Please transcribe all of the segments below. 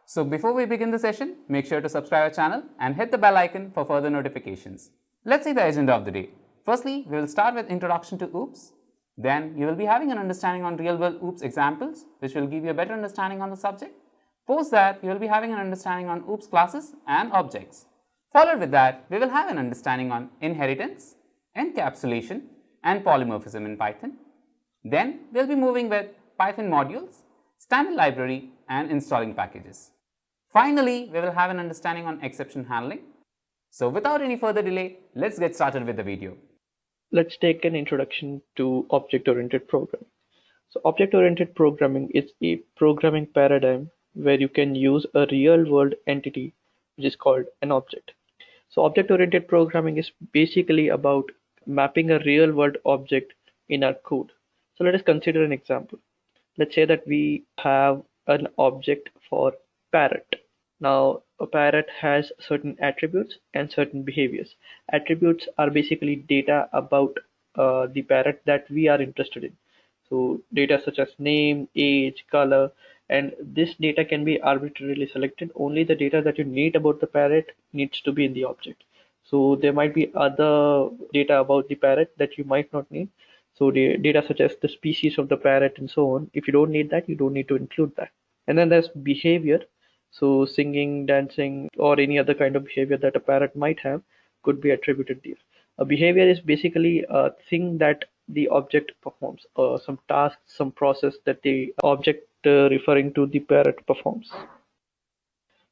So before we begin the session, make sure to subscribe our channel and hit the bell icon for further notifications. Let's see the agenda of the day. Firstly, we will start with introduction to OOPS. Then you will be having an understanding on real-world OOPS examples, which will give you a better understanding on the subject. Post that, you will be having an understanding on OOPS classes and objects. Followed with that, we will have an understanding on inheritance, encapsulation, and polymorphism in Python. Then we'll be moving with Python modules, standard library, and installing packages. Finally, we will have an understanding on exception handling. So without any further delay, let's get started with the video. Let's take an introduction to object-oriented programming. So object-oriented programming is a programming paradigm where you can use a real-world entity which is called an object. So object-oriented programming is basically about mapping a real-world object in our code. So let us consider an example. Let's say that we have an object for parrot. Now a parrot has certain attributes and certain behaviors. Attributes are basically data about the parrot that we are interested in. So data such as name, age, color, and this data can be arbitrarily selected. Only the data that you need about the parrot needs to be in the object. So there might be other data about the parrot that you might not need. So the data such as the species of the parrot and so on, if you don't need that, you don't need to include that. And then there's behavior. So singing, dancing, or any other kind of behavior that a parrot might have could be attributed there. A behavior is basically a thing that the object performs, some task, some process that the object referring to the parrot performs.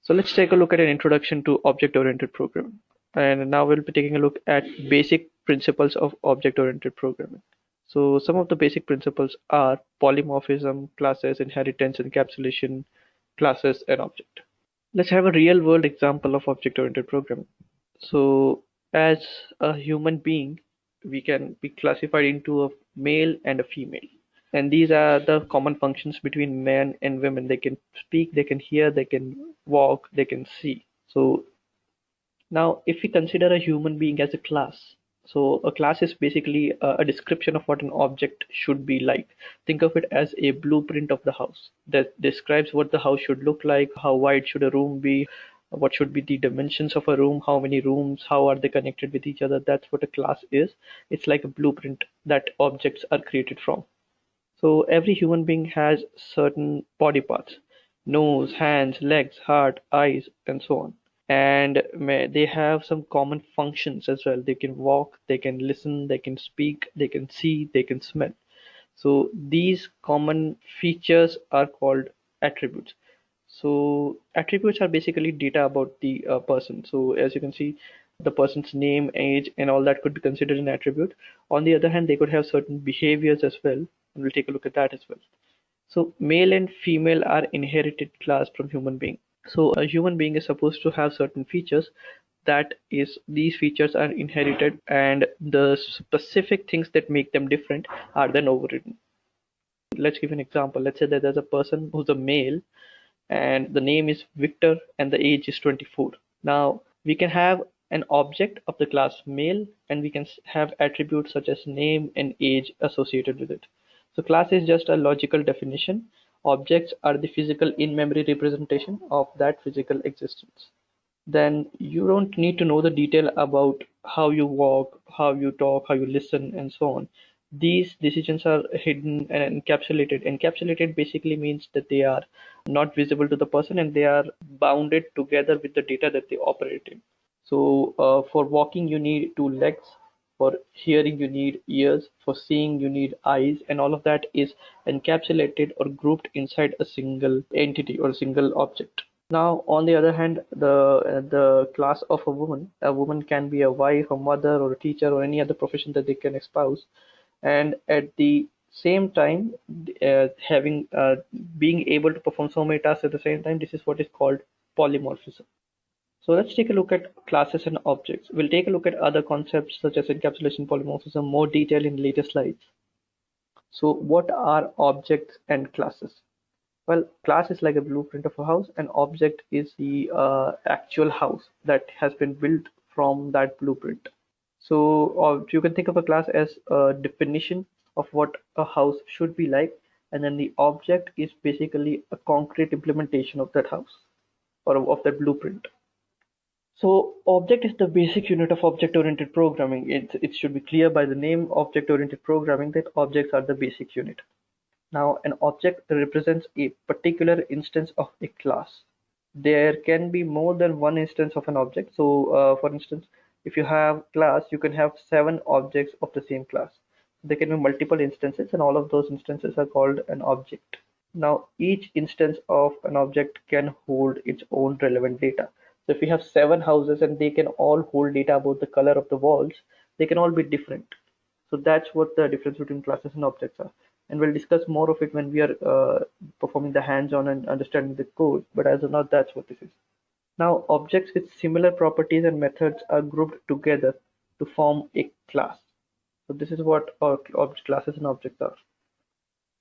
So let's take a look at an introduction to object-oriented programming. And now we'll be taking a look at basic principles of object-oriented programming. So some of the basic principles are polymorphism, classes, inheritance, encapsulation, classes, and object. Let's have a real world example of object-oriented programming. So as a human being, we can be classified into a male and a female. And these are the common functions between men and women. They can speak, they can hear, they can walk, they can see. So now if we consider a human being as a class, so a class is basically a description of what an object should be like. Think of it as a blueprint of the house that describes what the house should look like, how wide should a room be, what should be the dimensions of a room, how many rooms, how are they connected with each other. That's what a class is. It's like a blueprint that objects are created from. So every human being has certain body parts: nose, hands, legs, heart, eyes, and so on. And they have some common functions as well. They can walk, they can listen, they can speak, they can see, they can smell. So these common features are called attributes. So attributes are basically data about the person. So as you can see, the person's name, age, and all that could be considered an attribute. On the other hand, they could have certain behaviors as well, and we'll take a look at that as well. So male and female are inherited class from human being. So a human being is supposed to have certain features. That is, these features are inherited, and the specific things that make them different are then overridden. Let's give an example. Let's say that there's a person who's a male, and the name is Victor, and the age is 24. Now we can have an object of the class male, and we can have attributes such as name and age associated with it. So class is just a logical definition. Objects are the physical in-memory representation of that physical existence. Then you don't need to know the detail about how you walk, how you talk, how you listen, and so on. These decisions are hidden and encapsulated. Encapsulated basically means that they are not visible to the person, and they are bounded together with the data that they operate in. So for walking you need two legs, for hearing you need ears, for seeing you need eyes, and all of that is encapsulated or grouped inside a single entity or a single object. Now on the other hand, the class of a woman can be a wife, a mother, or a teacher, or any other profession that they can espouse, and at the same time being able to perform so many tasks at the same time. This is what is called polymorphism. So let's take a look at classes and objects. We'll take a look at other concepts such as encapsulation, polymorphism, more detail in later slides. So what are objects and classes? Well, class is like a blueprint of a house, and object is the actual house that has been built from that blueprint. So you can think of a class as a definition of what a house should be like, and then the object is basically a concrete implementation of that house. or of that blueprint. So object is the basic unit of object-oriented programming. It should be clear by the name object-oriented programming that objects are the basic unit. Now, an object represents a particular instance of a class. There can be more than one instance of an object. So, for instance, if you have class, you can have 7 objects of the same class. There can be multiple instances, and all of those instances are called an object. Now, each instance of an object can hold its own relevant data. So if we have 7 houses and they can all hold data about the color of the walls, they can all be different. So that's what the difference between classes and objects are. And we'll discuss more of it when we are performing the hands-on and understanding the code. But as of now, that's what this is. Now, objects with similar properties and methods are grouped together to form a class. So this is what our classes and objects are.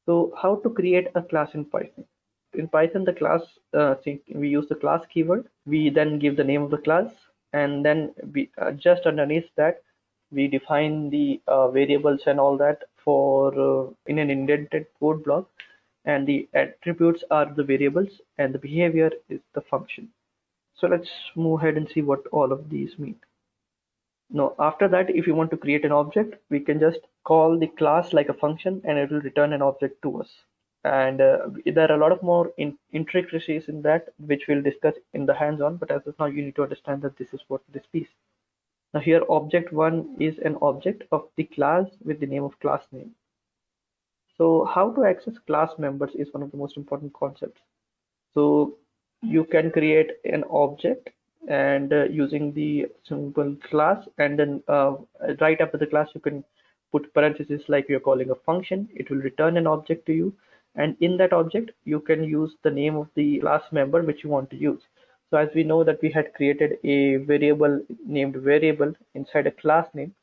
So how to create a class in Python? In Python, the class, we use the class keyword. We then give the name of the class, and then we just underneath that, we define the variables and all that for in an indented code block, and the attributes are the variables, and the behavior is the function. So let's move ahead and see what all of these mean. Now, after that, if you want to create an object, we can just call the class like a function and it will return an object to us. And there are a lot of more intricacies in that, which we'll discuss in the hands-on, but as of now, you need to understand that this is what this piece. Now here, object 1 is an object of the class with the name of class name. So how to access class members is one of the most important concepts. So you can create an object and using the simple class, and then right after the class you can put parentheses like you're calling a function. It will return an object to you, and in that object you can use the name of the class member which you want to use. So as we know that we had created a variable named variable inside a class name.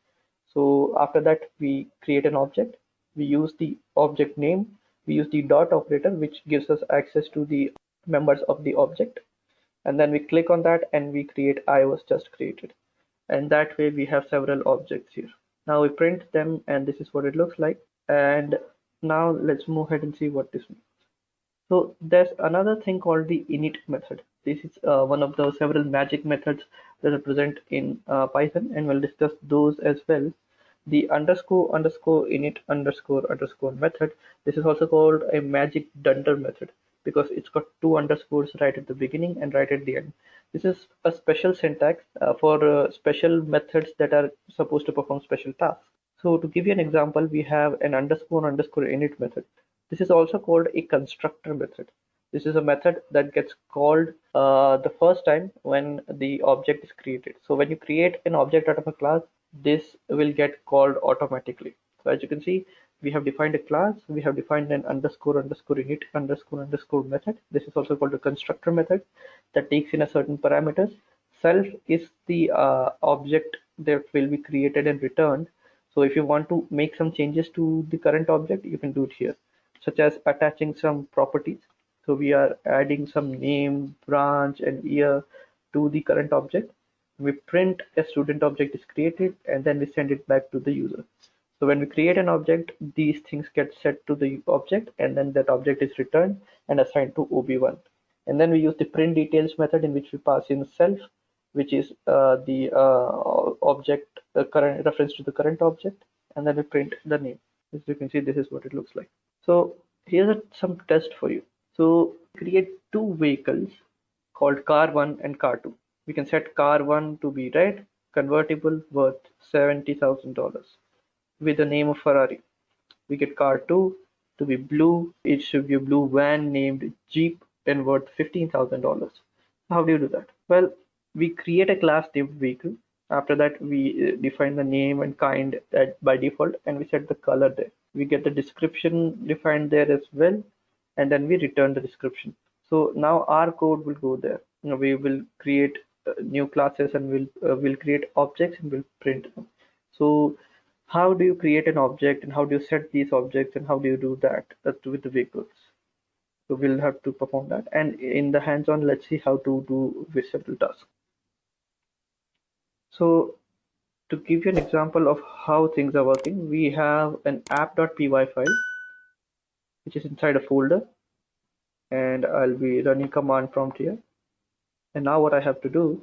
So after that we create an object, we use the object name, we use the dot operator which gives us access to the members of the object, and then we click on that and we create I was just created, and that way we have several objects here. Now we print them and this is what it looks like. And now let's move ahead and see what this means. So there's another thing called the init method. This is one of the several magic methods that are present in Python, and we'll discuss those as well. The underscore underscore init underscore underscore method. This is also called a magic dunder method because it's got 2 underscores right at the beginning and right at the end. This is a special syntax for special methods that are supposed to perform special tasks. So to give you an example, we have an underscore underscore init method. This is also called a constructor method. This is a method that gets called the first time when the object is created. So when you create an object out of a class, this will get called automatically. So as you can see, we have defined a class, we have defined an underscore underscore init underscore underscore method. This is also called a constructor method that takes in a certain parameters. Self is the object that will be created and returned. So if you want to make some changes to the current object, you can do it here, such as attaching some properties. So we are adding some name, branch, and year to the current object. We print a student object is created, and then we send it back to the user. So when we create an object, these things get set to the object, and then that object is returned and assigned to OB1. And then we use the print details method in which we pass in self, which is the object current reference to the current object, and then we print the name. As you can see, this is what it looks like. So here's some test for you. So create 2 vehicles called car1 and car2. We can set car1 to be red, convertible, worth $70,000 with the name of Ferrari. We get car2 to be blue. It should be a blue van named Jeep and worth $15,000. How do you do that? Well, we create a class named vehicle. After that, we define the name and kind by default, and we set the color there. We get the description defined there as well, and then we return the description. So now our code will go there. We will create new classes, and we'll create objects and we'll print them. So how do you create an object, and how do you set these objects, and how do you do that with the vehicles? So we'll have to perform that, and in the hands-on, let's see how to do with several tasks. So to give you an example of how things are working, we have an app.py file which is inside a folder, and I'll be running command prompt here. And now what I have to do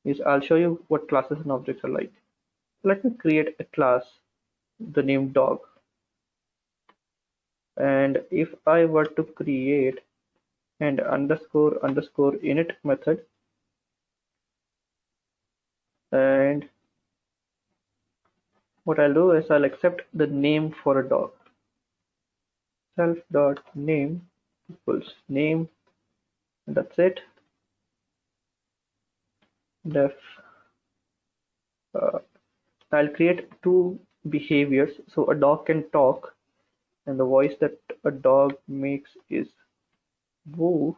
is I'll show you what classes and objects are like. Let me create a class, the name dog. And if I were to create an underscore underscore init method, and what I'll do is I'll accept the name for a dog. Self dot name equals name, and that's it. Def I'll create two behaviors. So a dog can talk, and the voice that a dog makes is woof.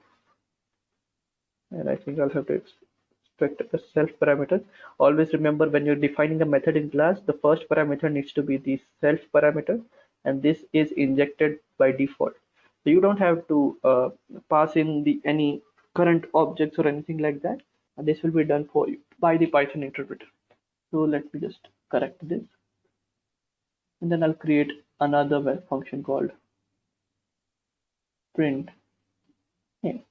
And I think I'll have to expect a self parameter. Always remember, when you're defining a method in class, the first parameter needs to be the self parameter, and this is injected by default. So you don't have to pass in any current objects or anything like that. And this will be done for you by the Python interpreter. So let me just correct this, and then I'll create another web function called print name.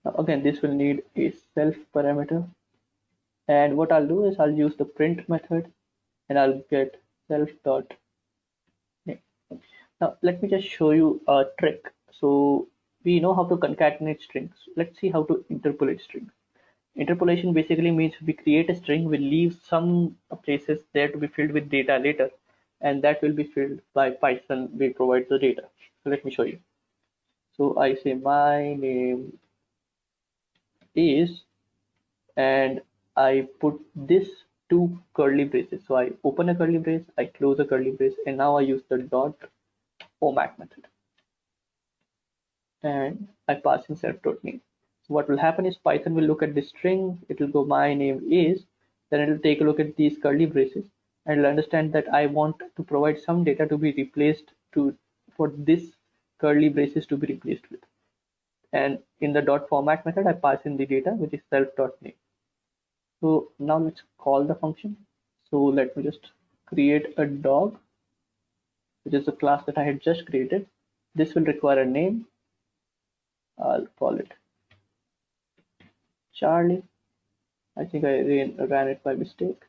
Now again, this will need a self parameter, and what I'll do is I'll use the print method, and I'll get self dot name. Now let me just show you a trick. So we know how to concatenate strings. Let's see how to interpolate strings. Interpolation basically means we create a string, we leave some places there to be filled with data later, and that will be filled by Python. We provide the data. So let me show you. So I say my name is, and I put this two curly braces. So I open a curly brace, I close a curly brace, and now I use the dot format method, and I pass in self.name. So what will happen is Python will look at the string, it will go my name is, then it will take a look at these curly braces, and it'll understand that I want to provide some data to be replaced for this curly braces to be replaced with. And in the dot format method, I pass in the data, which is self.name. So now let's call the function. So let me just create a dog, which is the class that I had just created. This will require a name. I'll call it Charlie. I think I ran it by mistake.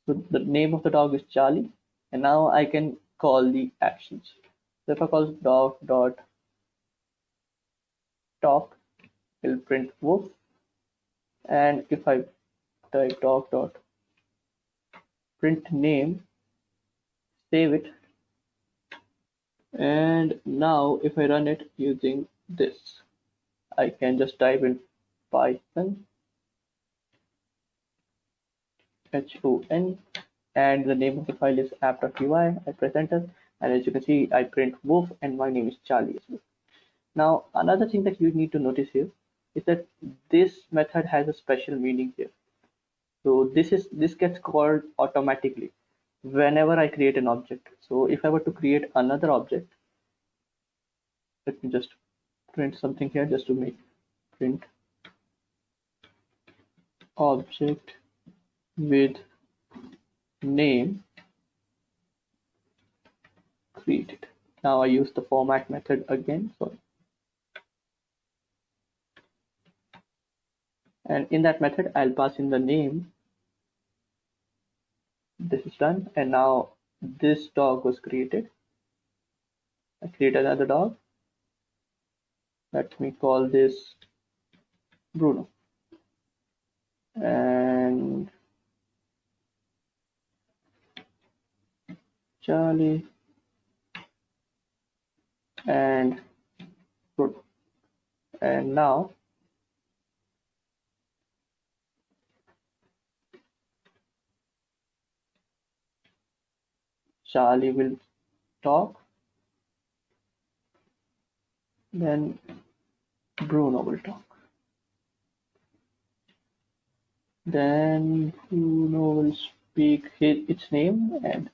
So the name of the dog is Charlie, and now I can call the actions. So if I call dog dot talk, it'll print woof, and if I type dog dot print name, save it, and now if I run it using this, I can just type in Python HON, and the name of the file is app.py. I press enter, and as you can see, I print woof, and my name is Charlie as well. Now another thing that you need to notice here is that this method has a special meaning here. So this gets called automatically whenever I create an object. So if I were to create another object, let me just print something here just to make print object with name created. Now I use the format method again, sorry. And in that method, I'll pass in the name. This is done, and now this dog was created. I create another dog. Let me call this Bruno, and Charlie and Bruno. And now Charlie will talk, then Bruno will talk, then Bruno will speak its name, and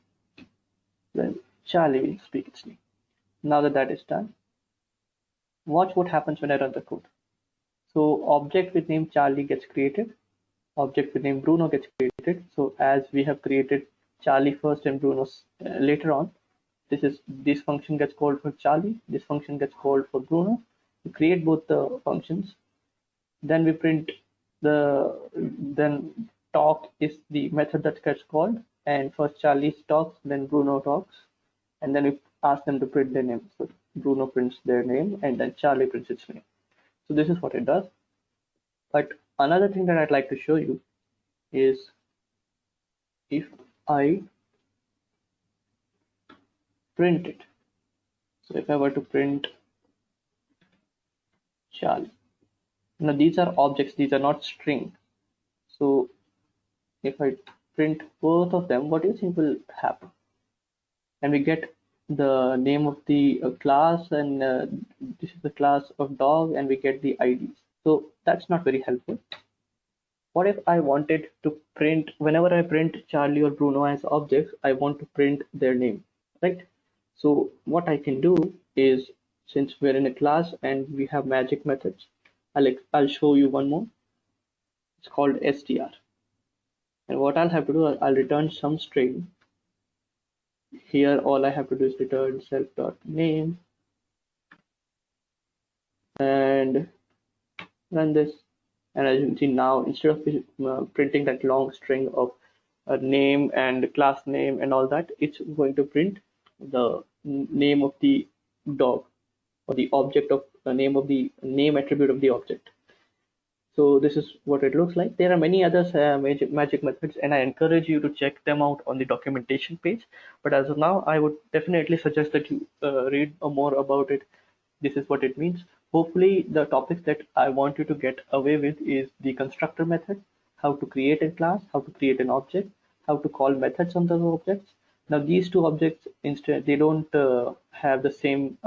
then Charlie will speak its name. Now that is done, watch what happens when I run the code. So object with name Charlie gets created, object with name Bruno gets created. So as we have created Charlie first and Bruno later on, this function gets called for Charlie, this function gets called for Bruno. We create both the functions, Then we print then talk is the method that gets called, and first Charlie talks, then Bruno talks, and then we ask them to print their name. So Bruno prints their name, and then Charlie prints its name. So this is what it does. But another thing that I'd like to show you is if I print it. So if I were to print Charlie. Now these are objects, these are not string. So if I print both of them, what do you think will happen? And we get the name of the class, and this is the class of dog, and we get the IDs. So that's not very helpful. What if I wanted to print, whenever I print Charlie or Bruno as objects, I want to print their name, right? So what I can do is, since we're in a class and we have magic methods, I'll show you one more. It's called str. And what I'll have to do, I'll return some string. Here, all I have to do is return self.name and run this. And as you can see now, instead of printing that long string of name and class name and all that, it's going to print the name of the dog, or the object of the name of the name attribute of the object. So this is what it looks like. There are many other magic methods, and I encourage you to check them out on the documentation page. But as of now, I would definitely suggest that you read more about it. This is what it means. Hopefully, the topics that I want you to get away with is the constructor method, how to create a class, how to create an object, how to call methods on those objects. Now, these two objects, instead, they don't have the same,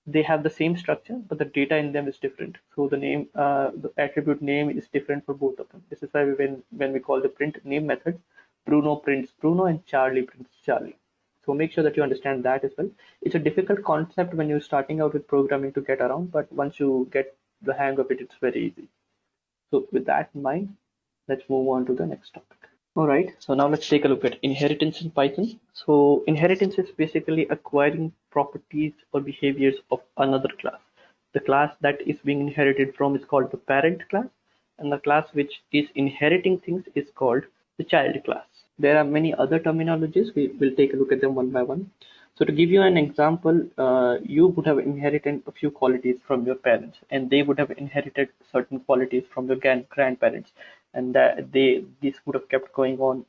they have the same structure, but the data in them is different. So the name, the attribute name is different for both of them. This is why when we call the print name method, Bruno prints Bruno and Charlie prints Charlie. So make sure that you understand that as well. It's a difficult concept when you're starting out with programming to get around, but once you get the hang of it, it's very easy. So with that in mind, let's move on to the next topic. All right, so now let's take a look at inheritance in Python. So inheritance is basically acquiring properties or behaviors of another class. The class that is being inherited from is called the parent class, and the class which is inheriting things is called the child class. There are many other terminologies. We will take a look at them one by one. So to give you an example, you would have inherited a few qualities from your parents, and they would have inherited certain qualities from your grandparents, and that this would have kept going on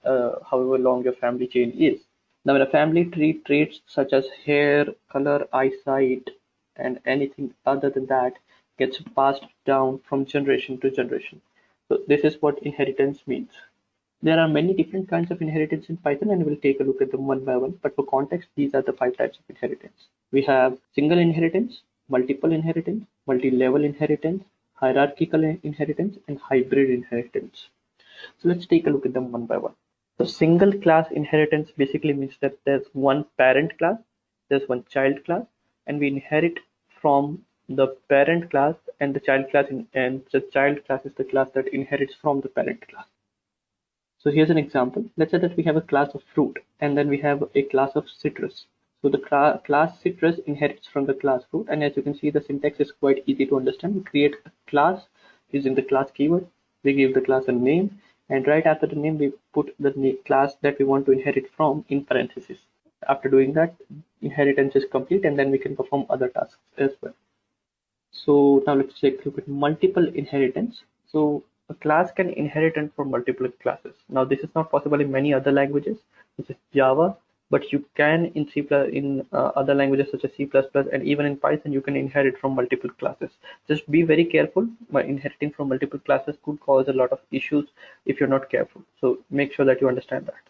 however long your family chain is. Now, in a family tree, traits such as hair, color, eyesight, and anything other than that gets passed down from generation to generation. So this is what inheritance means. There are many different kinds of inheritance in Python, and we'll take a look at them one by one. But for context, these are the 5 types of inheritance. We have single inheritance, multiple inheritance, multi-level inheritance, hierarchical inheritance, and hybrid inheritance. So let's take a look at them one by one. So single class inheritance basically means that there's one parent class, there's one child class, and we inherit from the parent class and the child class, and the child class is the class that inherits from the parent class. So here's an example. Let's say that we have a class of fruit, and then we have a class of citrus. So the class citrus inherits from the class fruit, and as you can see, the syntax is quite easy to understand. We create a class using the class keyword. We give the class a name, and right after the name, we put the class that we want to inherit from in parentheses. After doing that, inheritance is complete, and then we can perform other tasks as well. So now let's take a look at multiple inheritance. So a class can inherit from multiple classes. Now this is not possible in many other languages, such as Java, but you can in C++, in other languages such as C++, and even in Python, you can inherit from multiple classes. Just be very careful. By inheriting from multiple classes could cause a lot of issues if you're not careful. So make sure that you understand that.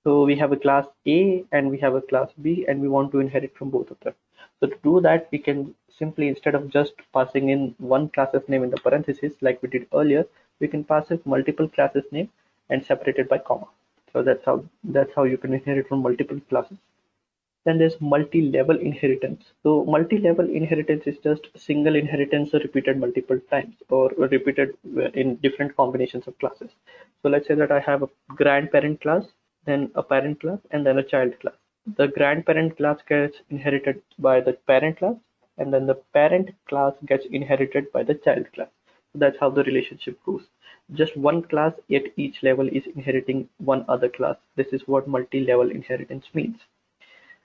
So we have a class A and we have a class B, and we want to inherit from both of them. So to do that, we can simply, instead of just passing in one class's name in the parentheses like we did earlier, we can pass it multiple classes name and separate it by comma. So that's how you can inherit from multiple classes. Then there's multi-level inheritance. So multi-level inheritance is just single inheritance repeated multiple times, or repeated in different combinations of classes. So let's say that I have a grandparent class, then a parent class, and then a child class. The grandparent class gets inherited by the parent class, and then the parent class gets inherited by the child class. That's how the relationship goes. Just one class at each level is inheriting one other class. This is what multi-level inheritance means.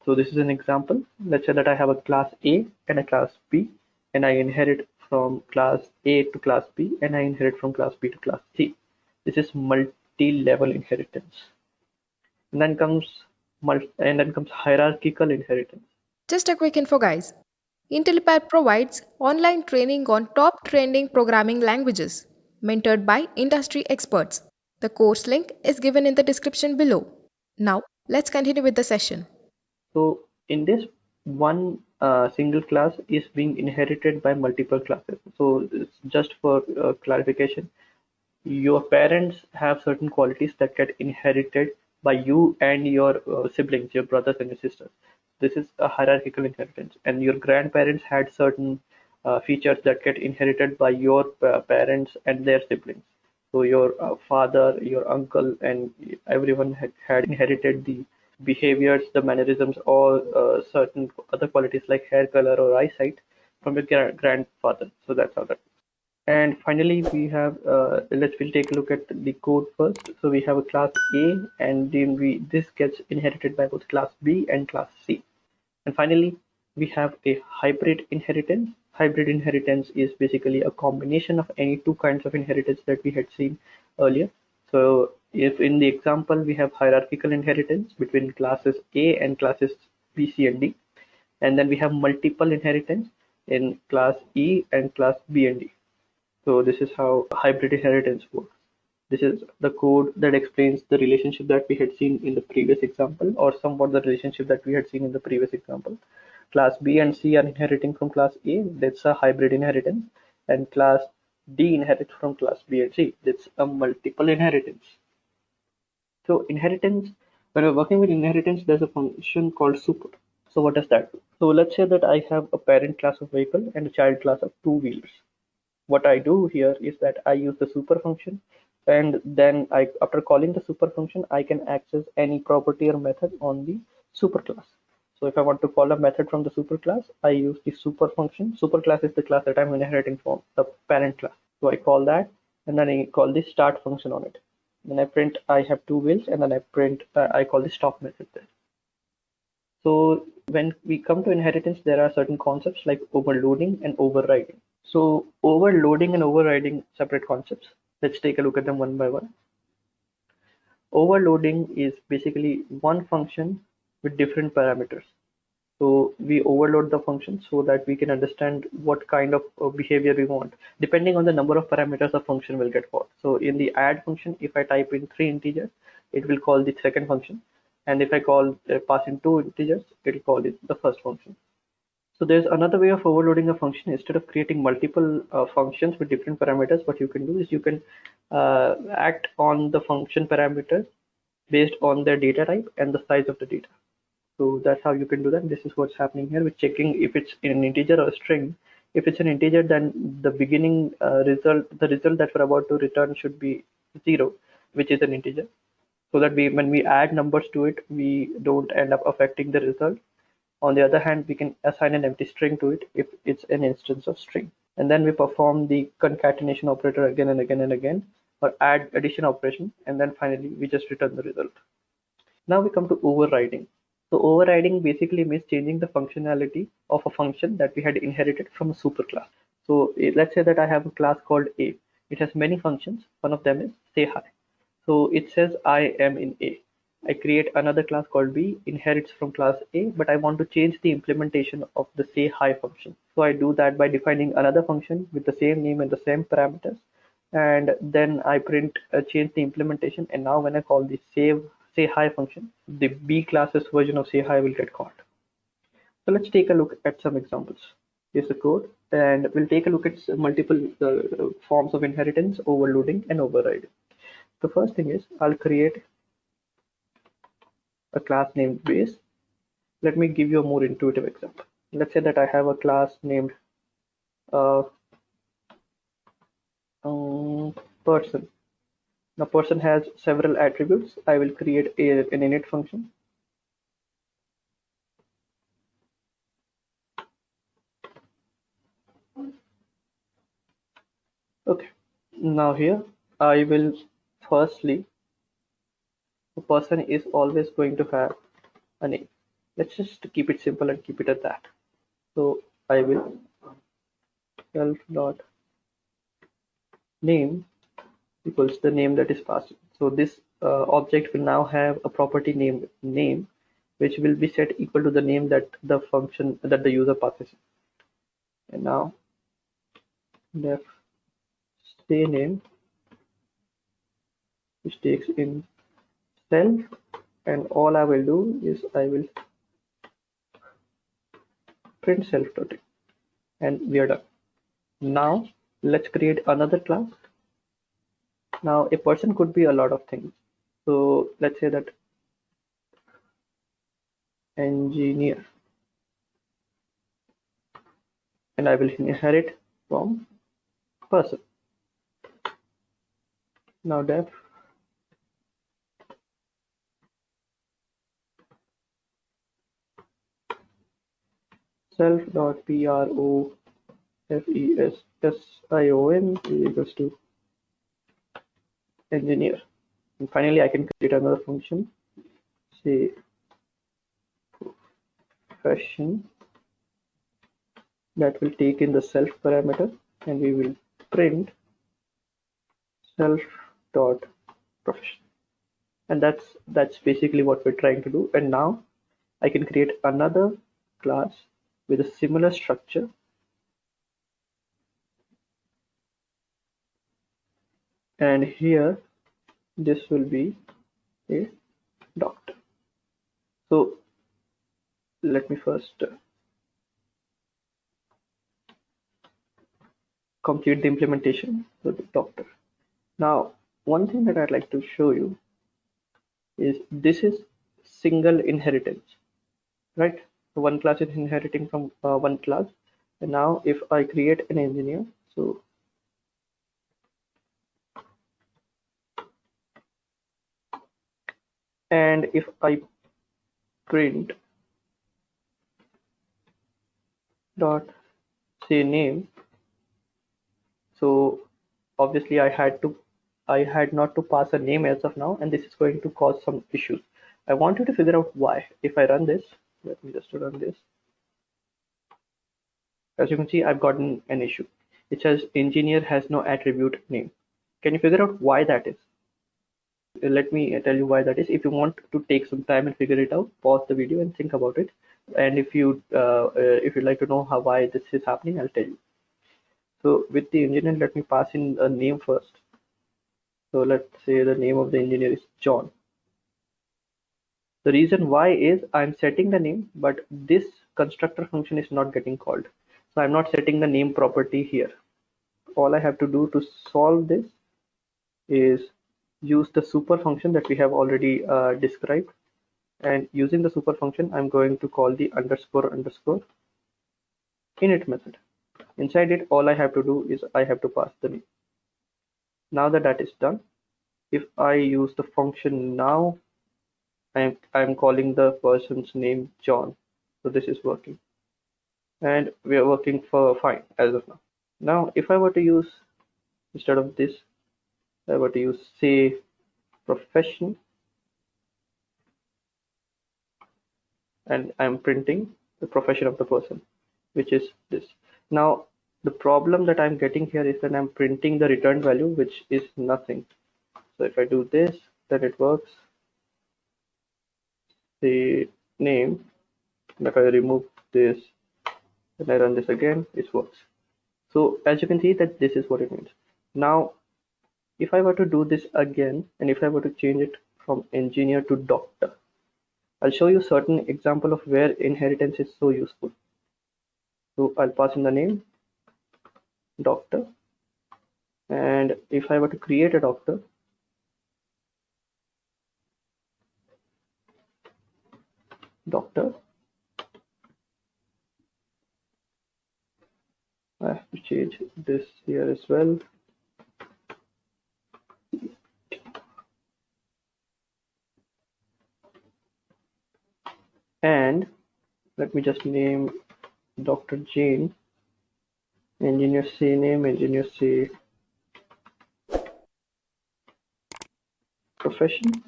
So this is an example. Let's say that I have a class A and a class B, and I inherit from class A to class B, and I inherit from class B to class C. This is multi-level inheritance. And then comes hierarchical inheritance. Just a quick info, guys. Intellipaat provides online training on top trending programming languages, mentored by industry experts. The course link is given in the description below. Now, let's continue with the session. So in this, one single class is being inherited by multiple classes. So it's just for clarification, your parents have certain qualities that get inherited by you and your siblings, your brothers and your sisters. This is a hierarchical inheritance. And your grandparents had certain features that get inherited by your parents and their siblings. So your father, your uncle, and everyone had inherited the behaviors, the mannerisms, or certain other qualities like hair color or eyesight from your grandfather. So that's how that. And finally, we'll take a look at the code first. So we have a class A, and then this gets inherited by both class B and class C. And finally, we have a hybrid inheritance. Hybrid inheritance is basically a combination of any two kinds of inheritance that we had seen earlier. So if in the example we have hierarchical inheritance between classes A and classes B, C, and D, and then we have multiple inheritance in class E and class B and D. So this is how hybrid inheritance works. This is the code that explains the relationship that we had seen in the previous example, or somewhat the relationship that we had seen in the previous example. Class B and C are inheriting from class A, that's a hybrid inheritance, and class D inherits from class B and C, that's a multiple inheritance. So inheritance, when we're working with inheritance, there's a function called super. So what does that do? So let's say that I have a parent class of vehicle and a child class of two wheelers. What I do here is that I use the super function, and then after calling the super function, I can access any property or method on the super class. So if I want to call a method from the super class, I use the super function. Super class is the class that I'm inheriting from the parent class. So I call that, and then I call the start function on it. Then I print I have two wheels, and then I call the stop method there. So when we come to inheritance, there are certain concepts like overloading and overriding. So overloading and overriding, separate concepts. Let's take a look at them one by one. Overloading is basically one function with different parameters. So we overload the function so that we can understand what kind of behavior we want. Depending on the number of parameters, a function will get called. So in the add function, if I type in 3 integers, it will call the second function. And if I pass in 2 integers, it will call it the first function. So there's another way of overloading a function. Instead of creating multiple functions with different parameters, what you can do is you can act on the function parameters based on their data type and the size of the data. So that's how you can do that. This is what's happening here with checking if it's an integer or a string. If it's an integer, then the beginning result that we're about to return should be 0, which is an integer. So that when we add numbers to it, we don't end up affecting the result. On the other hand, we can assign an empty string to it if it's an instance of string. And then we perform the concatenation operator again and again and again, or add addition operation, and then finally we just return the result. Now we come to overriding. So overriding basically means changing the functionality of a function that we had inherited from a superclass. So let's say that I have a class called A. It has many functions. One of them is say hi. So it says I am in A. I create another class called B, inherits from class A, but I want to change the implementation of the say hi function. So I do that by defining another function with the same name and the same parameters. And then I change the implementation. And now when I call the say hi function, the B class's version of say hi will get called. So let's take a look at some examples. Here's the code, and we'll take a look at multiple forms of inheritance, overloading, and overriding. The first thing is I'll create a class named base. Let me give you a more intuitive example. Let's say that I have a class named person. Now person has several attributes. I will create an init function. Okay, now here I will firstly, a person is always going to have a name. Let's just keep it simple and keep it at that. So I will self dot name equals the name that is passed. So this object will now have a property name which will be set equal to the name that the function that the user passes. And now def say name, which takes in self, and all I will do is I will print self dot in, and we are done. Now let's create another class. Now a person could be a lot of things. So let's say that engineer, and I will inherit from person. Now def self dot profession is equals to engineer. And finally I can create another function, say profession, that will take in the self parameter, and we will print self dot profession. And that's basically what we're trying to do. And now I can create another class with a similar structure, and here this will be a doctor. So let me first complete the implementation with the doctor. Now one thing that I'd like to show you is this is single inheritance, right? So one class is inheriting from one class. And now if I create an engineer, so and if I print dot say name, so obviously I had not to pass a name as of now, and this is going to cause some issues. I want you to figure out why. If I run this, let me just run this. As you can see, I've gotten an issue. It says engineer has no attribute name. Can you figure out why that is? Let me tell you why that is. If you want to take some time and figure it out, pause the video and think about it. And if you'd like to know why this is happening, I'll tell you. So with the engineer, let me pass in a name first. So let's say the name of the engineer is John. The reason why is I'm setting the name, but this constructor function is not getting called. So I'm not setting the name property here. All I have to do to solve this is use the super function that we have already described. And using the super function, I'm going to call the underscore init method. Inside it, all I have to do is I have to pass the name. Now that that is done, if I use the function now, I'm calling the person's name John. So this is working, and we are working for fine as of now. Now if I were to use, instead of this, I were to use say profession, and I'm printing the profession of the person, which is this. Now the problem that I'm getting here is that I'm printing the return value, which is nothing. So if I do this, then it works. The name, and if I remove this and I run this again, it works. So as you can see that this is what it means. Now if I were to do this again, and if I were to change it from engineer to doctor, I'll show you certain example of where inheritance is so useful. So I'll pass in the name doctor, and if I were to create a doctor, I have to change this here as well. And let me just name Dr. Jane, engineer say name, engineer say profession,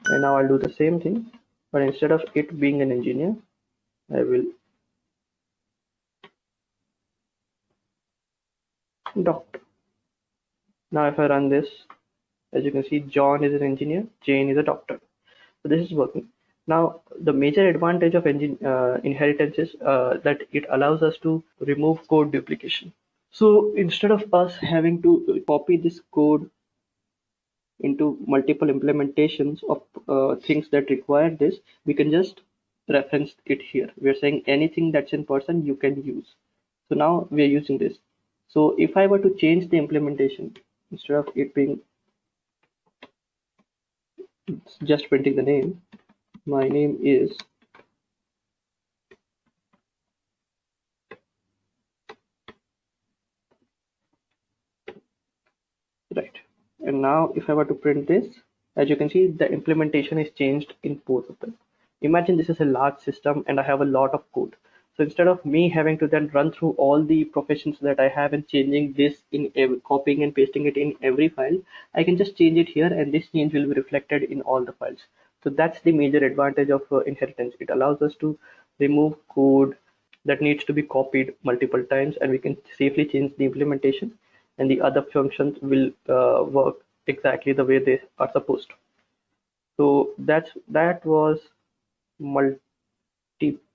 and now I'll do the same thing, but instead of it being an engineer, I will doctor. Now if I run this, as you can see, John is an engineer, Jane is a doctor. So this is working. Now the major advantage of inheritance is that it allows us to remove code duplication. So instead of us having to copy this code into multiple implementations of things that require this, we can just reference it here. We're saying anything that's in person you can use. So now we're using this. So if I were to change the implementation, instead of it being just printing the name, my name is right. And now if I were to print this, as you can see, the implementation is changed in both of them. Imagine this is a large system and I have a lot of code. So instead of me having to then run through all the professions that I have and changing this in copying and pasting it in every file, I can just change it here and this change will be reflected in all the files. So that's the major advantage of inheritance. It allows us to remove code that needs to be copied multiple times, and we can safely change the implementation, and the other functions will work exactly the way they are supposed to. So that was multiple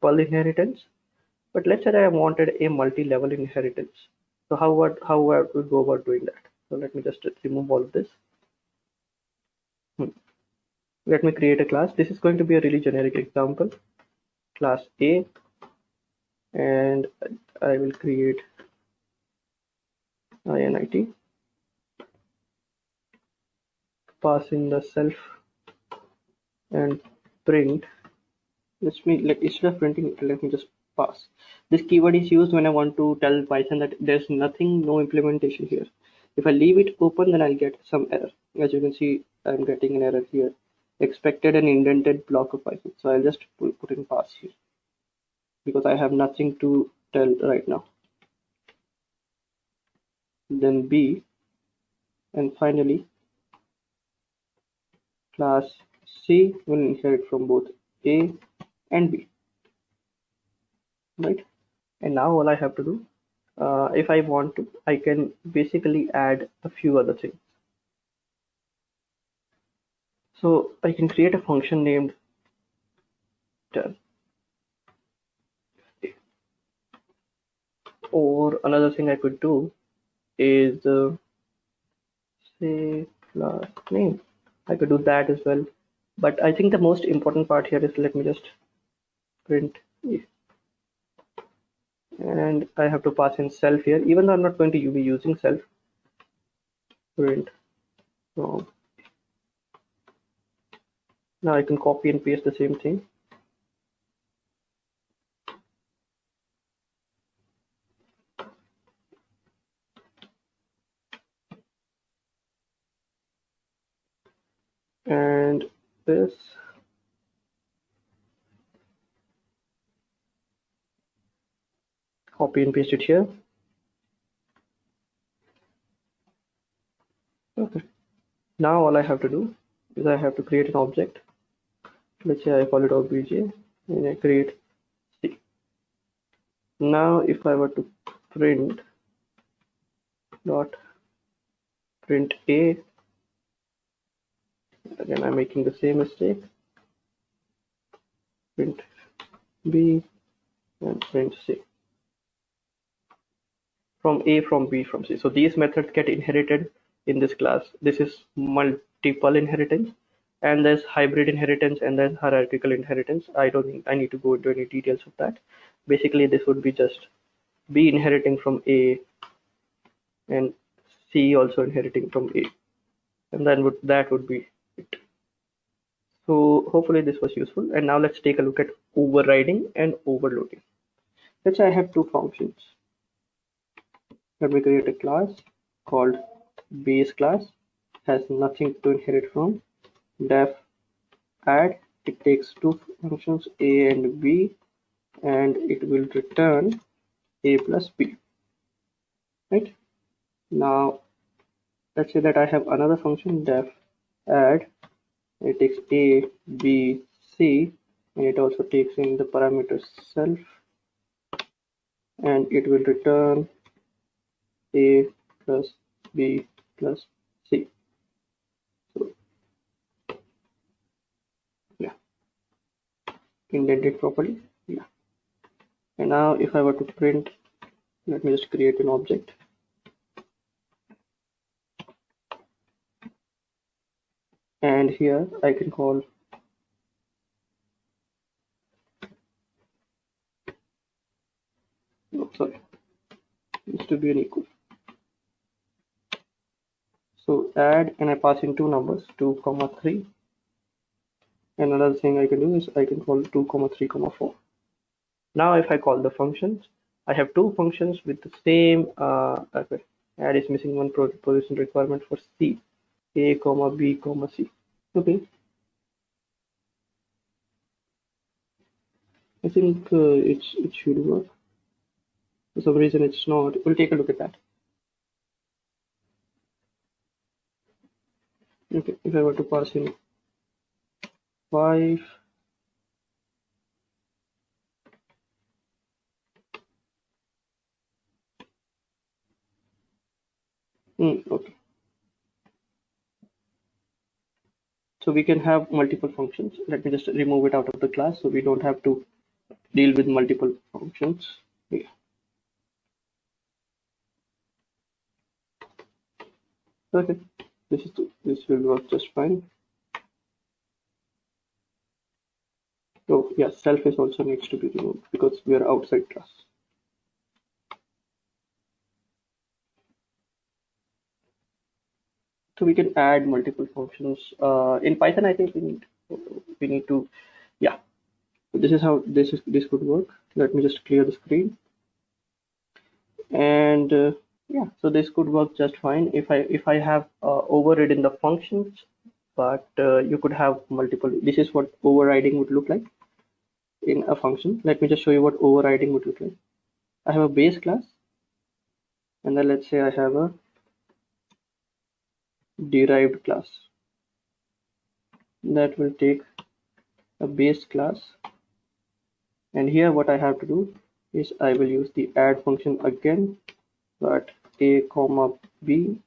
inheritance. But let's say I wanted a multi-level inheritance. So how I would go about doing that? So let me just remove all of this. Let me create a class. This is going to be a really generic example. Class A, and I will create init, pass in the self and print. Instead of printing it, let me just pass. This keyword is used when I want to tell Python that there's nothing, no implementation here. If I leave it open, then I'll get some error. As you can see, I'm getting an error here. Expected an indented block of Python. So I'll just put in pass here because I have nothing to tell right now. Then B, and finally class C will inherit from both A and B, right? And now all I have to do, if I want to, I can basically add a few other things. So I can create a function named tell, or another thing I could do is say class name. I could do that as well, but I think the most important part here is, let me just print A. And I have to pass in self here, even though I'm not going to be using self. Print from. Now I can copy and paste the same thing. And this, copy and paste it here. Okay. Now all I have to do is I have to create an object. Let's say I call it obj, and I create C. Now if I were to print dot print A, again I'm making the same mistake. Print B and print C. From A, from B, from C. So these methods get inherited in this class. This is multiple inheritance, and there's hybrid inheritance, and there's hierarchical inheritance. I don't think I need to go into any details of that. Basically, this would be just B inheriting from A and C also inheriting from A, and then that would be it. So hopefully this was useful. And now let's take a look at overriding and overloading. Let's say I have two functions. Let me create a class called base class, has nothing to inherit from. Def add, it takes two functions A and B, and it will return A plus B, right? Now let's say that I have another function def add It takes a, b, c, and it also takes in the parameter self, and it will return a plus b plus c. So yeah, indented properly. Yeah. And now if I were to print, let me just create an object. And here I can call sorry, needs to be an equal. So add, and I pass in two numbers, 2, 3. And another thing I can do is I can call 2, 3, 4. Now if I call the functions, I have two functions with the same okay. Add is missing one position requirement for C, A, B, C. Okay, I think it should work. For some reason it's not. We'll take a look at that. Okay, if I were to pass in 5, okay. So we can have multiple functions. Let me just remove it out of the class so we don't have to deal with multiple functions. Yeah. Okay, this will work just fine. So yeah, self is also needs to be removed because we are outside class. So we can add multiple functions in Python. I think we need to, yeah. So this is how this could work. Let me just clear the screen, and yeah, so this could work just fine if I have overridden the functions, but you could have multiple. This is what overriding would look like in a function. Let me just show you what overriding would look like. I have a base class, and then let's say I have a derived class that will take a base class, and here what I have to do is I will use the add function again, but a comma b,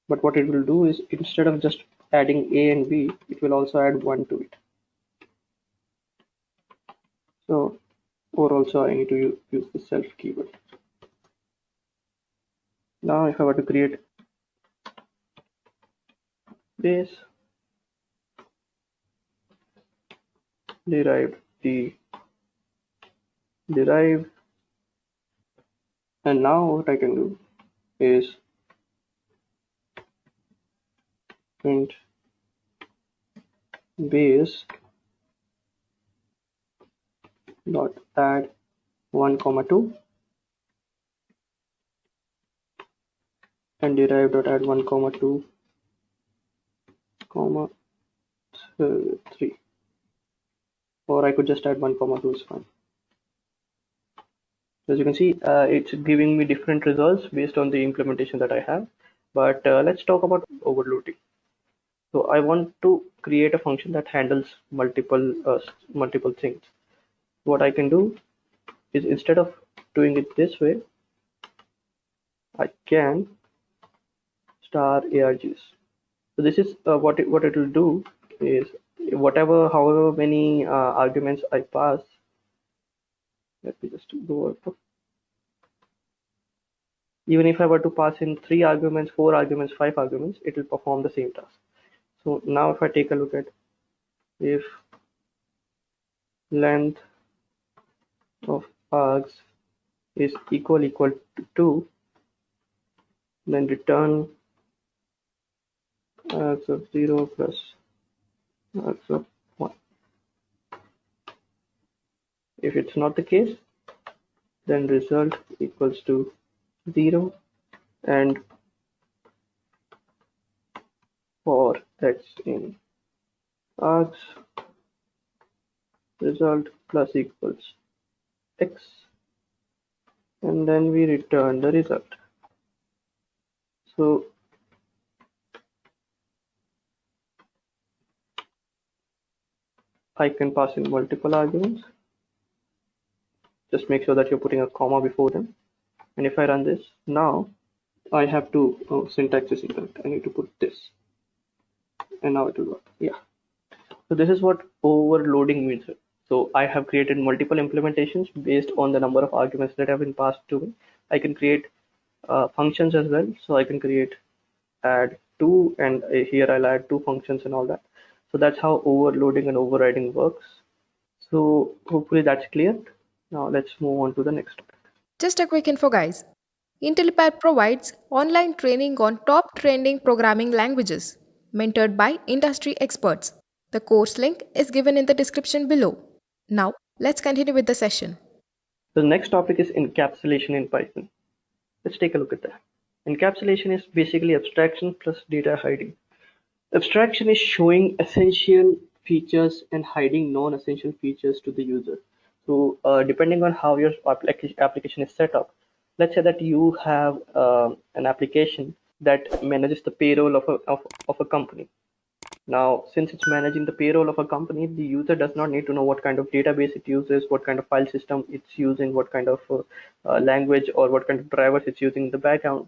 but what it will do is instead of just adding a and b, it will also add 1 to it. So, or also I need to use the self keyword. Now if I were to create base derived derived, and now what I can do is print base dot add 1 comma 2 and derived dot add 1 comma 2 comma 3, or I could just add 1 comma 2 is fine. As you can see, it's giving me different results based on the implementation that I have. But let's talk about overloading. So I want to create a function that handles multiple things. What I can do is instead of doing it this way, I can star args. So this is what it will do is however many arguments I pass. Let me just go over. Even if I were to pass in 3 arguments, 4 arguments, 5 arguments, it will perform the same task. So now if I take a look at if length of args is equal to 2, then return args of 0 plus args of 1. If it's not the case, then result equals to 0, and for x in args, result plus equals x, and then we return the result. So I can pass in multiple arguments. Just make sure that you're putting a comma before them. And if I run this now, I have to, syntax is incorrect. I need to put this, and now it will work. Yeah. So this is what overloading means. So I have created multiple implementations based on the number of arguments that have been passed to me. I can create functions as well. So I can create add two, and here I'll add two functions and all that. So that's how overloading and overriding works. So hopefully that's clear. Now let's move on to the next topic. Just a quick info, guys. Intellipaat provides online training on top trending programming languages, mentored by industry experts. The course link is given in the description below. Now, let's continue with the session. The next topic is encapsulation in Python. Let's take a look at that. Encapsulation is basically abstraction plus data hiding. Abstraction is showing essential features and hiding non-essential features to the user. So depending on how your application is set up, let's say that you have an application that manages the payroll of a company. Now, since it's managing the payroll of a company, the user does not need to know what kind of database it uses, what kind of file system it's using, what kind of language or what kind of drivers it's using in the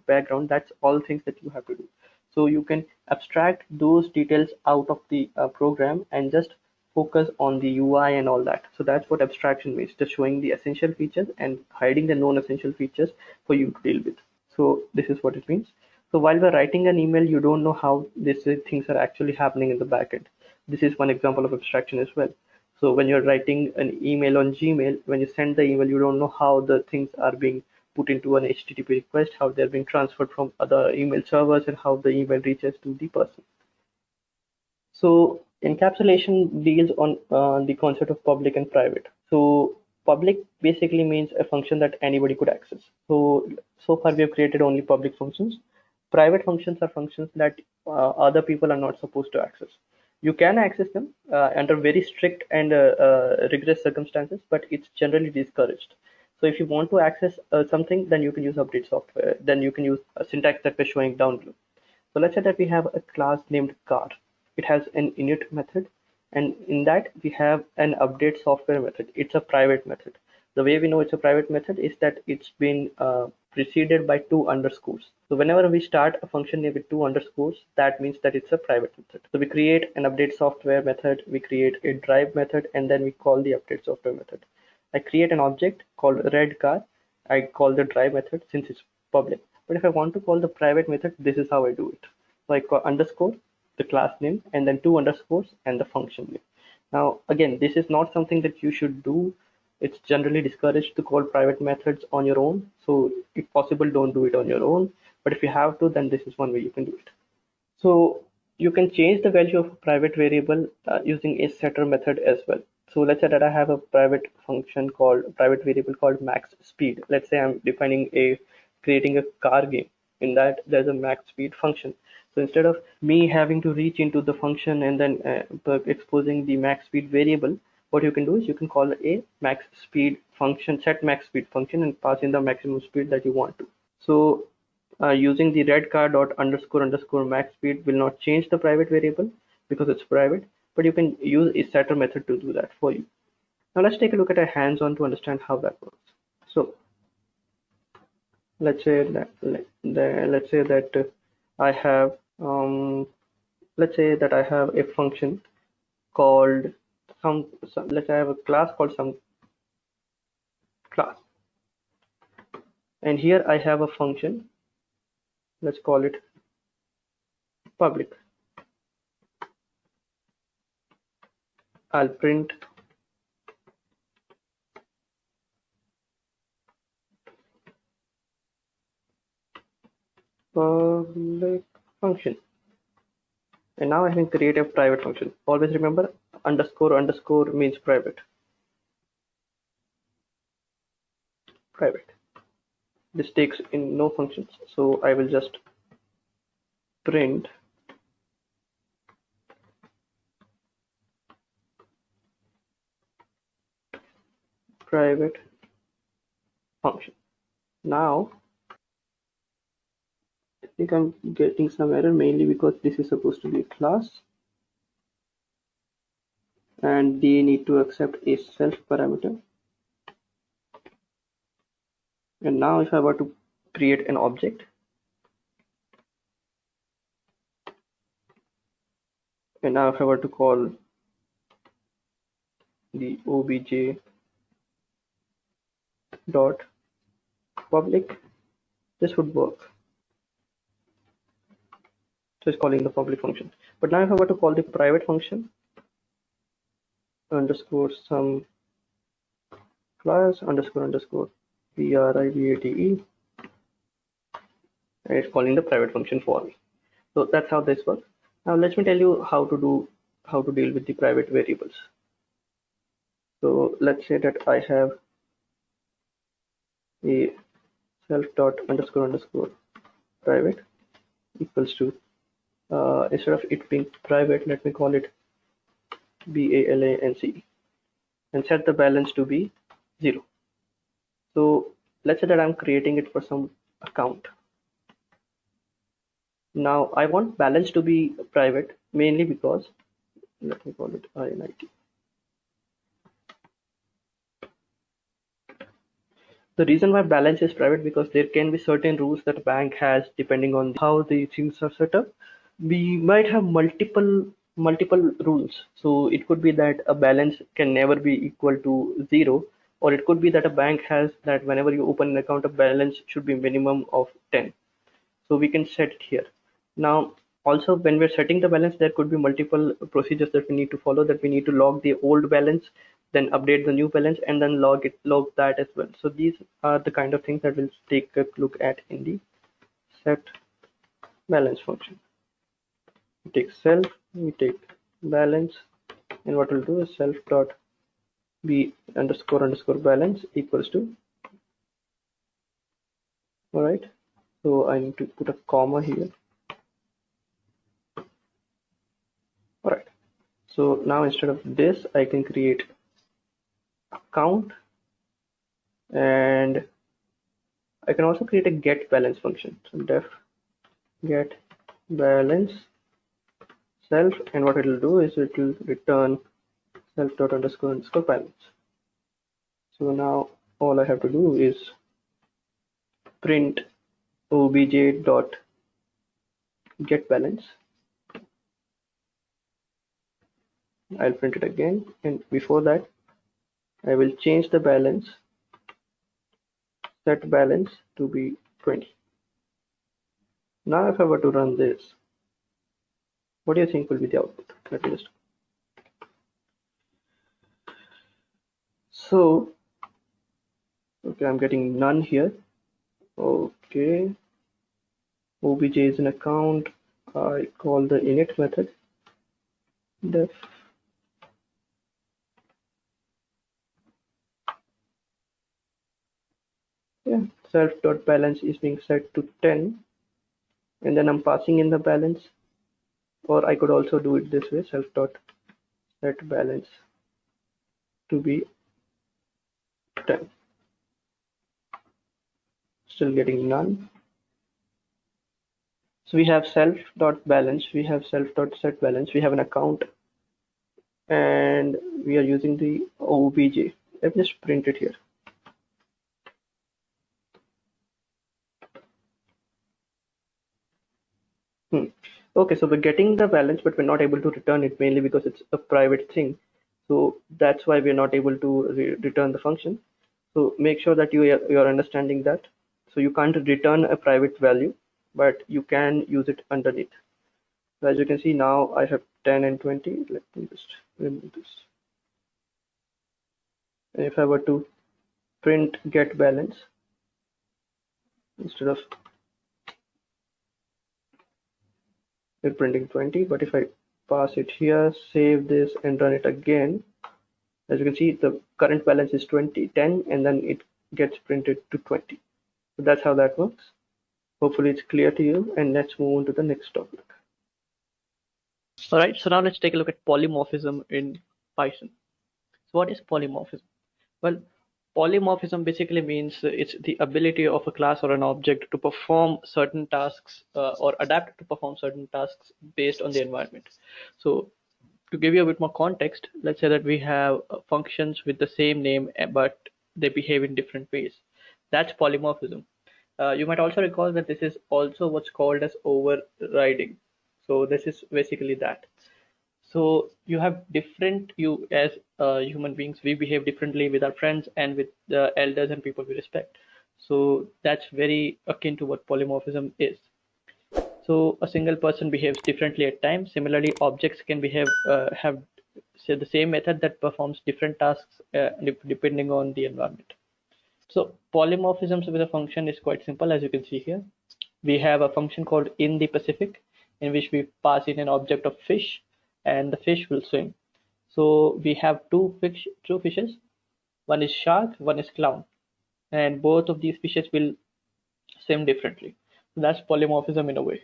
background. That's all things that you have to do. So you can abstract those details out of the program and just focus on the UI and all that. So that's what abstraction means, just showing the essential features and hiding the non-essential features for you to deal with. So this is what it means. So while we're writing an email, you don't know how these things are actually happening in the backend. This is one example of abstraction as well. So when you're writing an email on Gmail, when you send the email, you don't know how the things are being put into an HTTP request, how they're being transferred from other email servers, and how the email reaches to the person. So encapsulation deals on the concept of public and private. So public basically means a function that anybody could access. So far we have created only public functions. Private functions are functions that other people are not supposed to access. You can access them under very strict and rigorous circumstances, but it's generally discouraged. So if you want to access something, then you can use update software. Then you can use a syntax that we're showing down below. So let's say that we have a class named car. It has an init method, and in that we have an update software method. It's a private method. The way we know it's a private method is that it's been preceded by two underscores. So whenever we start a function name with two underscores, that means that it's a private method. So we create an update software method, we create a drive method, and then we call the update software method. I create an object called red car. I call the drive method since it's public. But if I want to call the private method, this is how I do it. So I call underscore the class name and then two underscores and the function name. Now again, this is not something that you should do. It's generally discouraged to call private methods on your own. So if possible, don't do it on your own. But if you have to, then this is one way you can do it. So you can change the value of a private variable using a setter method as well. So let's say that I have a private variable called max speed. Let's say I'm creating a car game. In that there's a max speed function. So instead of me having to reach into the function and then exposing the max speed variable, what you can do is you can call a max speed function, set max speed function, and pass in the maximum speed that you want to. So using the red car dot underscore max speed will not change the private variable because it's private, but you can use a setter method to do that for you. Now let's take a look at a hands-on to understand how that works. So let's say that I have a function called let's say I have a class called some class, and here I have a function. Let's call it public. I'll print public function, and now I can create a private function. Always remember, underscore means private. This takes in no functions, so I will just print private function. Now I think I'm getting some error, mainly because this is supposed to be a class and they need to accept a self parameter. And now if I were to create an object, and now if I were to call the obj dot public, this would work. So it's calling the public function. But now if I were to call the private function underscore some class underscore underscore private, and it's calling the private function for me. So that's how this works. Now let me tell you how to deal with the private variables. So let's say that I have a self dot underscore underscore private equals to instead of it being private, let me call it balance and set the balance to be 0. So let's say that I'm creating it for some account. Now I want balance to be private mainly because, let me call it INIT. The reason why balance is private because there can be certain rules that a bank has depending on how the things are set up. We might have multiple rules. So it could be that a balance can never be equal to 0, or it could be that a bank has that whenever you open an account, a balance should be minimum of 10. So we can set it here. Now also when we're setting the balance, there could be multiple procedures that we need to follow, that we need to log the old balance, then update the new balance, and then log that as well. So these are the kind of things that we'll take a look at in the set balance function. We take self, we take balance, and what we'll do is self dot b underscore underscore balance equals to, all right, so I need to put a comma here. All right, so now instead of this I can create account, and I can also create a get balance function. So def get balance self, and what it will do is it will return self dot underscore underscore balance. So now all I have to do is print obj dot get balance. I'll print it again, and before that I will change the balance, set balance to be 20. Now if I were to run this, what do you think will be the output? Let me just, so okay, I'm getting none here. Okay, obj is an account. I call the init method def self dot balance is being set to 10, and then I'm passing in the balance, or I could also do it this way, self dot set balance to be 10. Still getting none. So we have self dot balance, we have self dot set balance, we have an account, and we are using the obj. Let me just print it here. Okay, so we're getting the balance, but we're not able to return it mainly because it's a private thing. So that's why we're not able to return the function. So make sure that you are understanding that. So you can't return a private value, but you can use it underneath. So as you can see, now I have 10 and 20. Let me just remove this. And if I were to print get balance, instead of we're printing 20, but if I pass it here, save this and run it again, as you can see, the current balance is 10, and then it gets printed to 20. So that's how that works. Hopefully it's clear to you, and let's move on to the next topic. All right, so now let's take a look at polymorphism in Python. So what is polymorphism? Well, polymorphism basically means it's the ability of a class or an object to perform certain tasks or adapt to perform certain tasks based on the environment. So to give you a bit more context, let's say that we have functions with the same name, but they behave in different ways. That's polymorphism. You might also recall that this is also what's called as overriding. So this is basically that. So you have different, you as human beings, we behave differently with our friends and with the elders and people we respect. So that's very akin to what polymorphism is. So a single person behaves differently at times. Similarly, objects can have say the same method that performs different tasks depending on the environment. So polymorphisms with a function is quite simple, as you can see here. We have a function called in the Pacific, in which we pass in an object of fish, and the fish will swim. So we have two fishes. One is shark, one is clown, and both of these fishes will swim differently. So that's polymorphism in a way.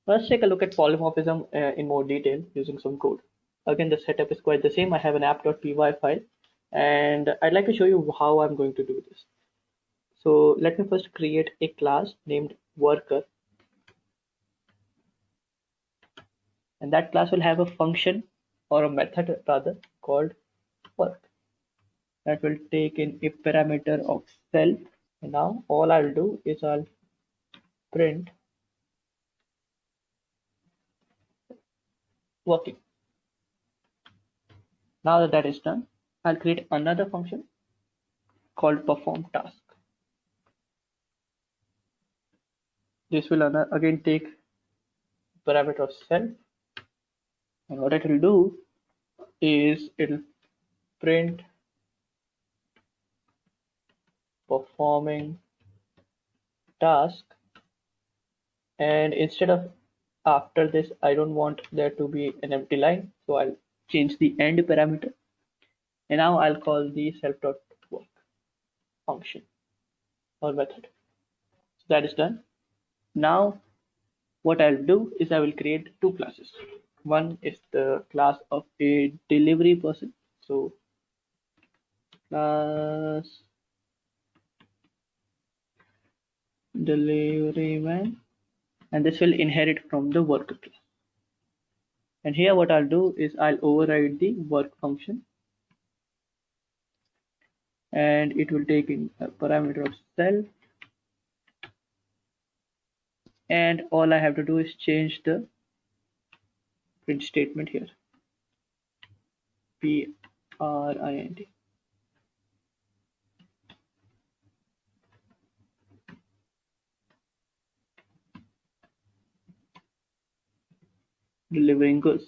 Let's take a look at polymorphism in more detail using some code. Again, the setup is quite the same. I have an app.py file, and I'd like to show you how I'm going to do this. So let me first create a class named worker, and that class will have a function or a method rather called work that will take in a parameter of self. And now all I'll do is I'll print working. Now that that is done, I'll create another function called perform task. This will again take parameter of self, and what it will do is it'll print performing task, and instead of after this I don't want there to be an empty line, so I'll change the end parameter, and now I'll call the self.work function or method. So that is done. Now what I'll do is I will create two classes. One is the class of a delivery person, so class delivery man, and this will inherit from the worker class. And here what I'll do is I'll override the work function, and it will take in a parameter of self, and all I have to do is change the print statement here, print. Delivering goods.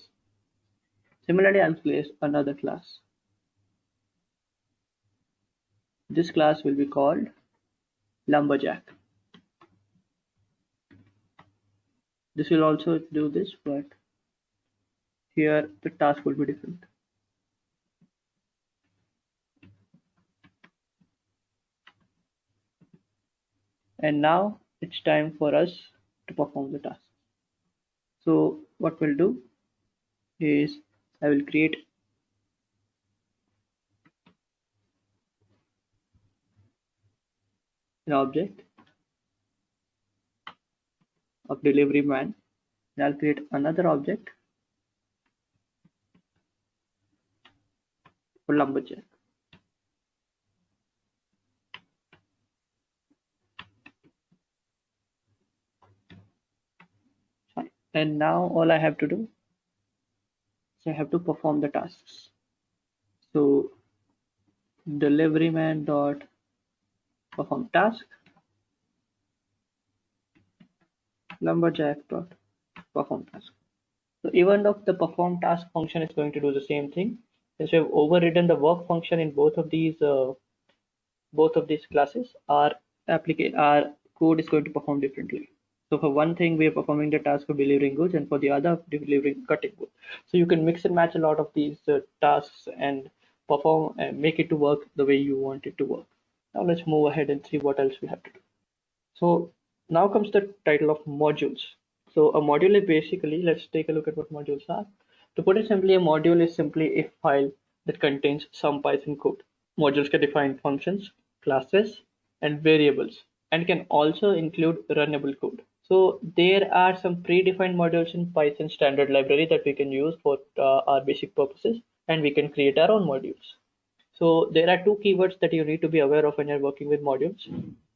Similarly, I'll place another class. This class will be called lumberjack. This will also do this, but here the task will be different. And now it's time for us to perform the task. So what we'll do is I will create an object of delivery man, and I'll create another object for lumberjack. Fine. And now all I have to do is I have to perform the tasks. So delivery man dot perform task, lumberjack dot perform task. So even though the perform task function is going to do the same thing, since we have overridden the work function in both of these classes, our code is going to perform differently. So for one thing, we are performing the task of delivering goods, and for the other, delivering cutting wood. So you can mix and match a lot of these tasks and perform and make it to work the way you want it to work. Now let's move ahead and see what else we have to do. So now comes the title of modules. So a module is basically, let's take a look at what modules are. To put it simply, a module is simply a file that contains some Python code. Modules can define functions, classes, and variables, and can also include runnable code. So there are some predefined modules in Python standard library that we can use for our basic purposes, and we can create our own modules. So there are two keywords that you need to be aware of when you're working with modules.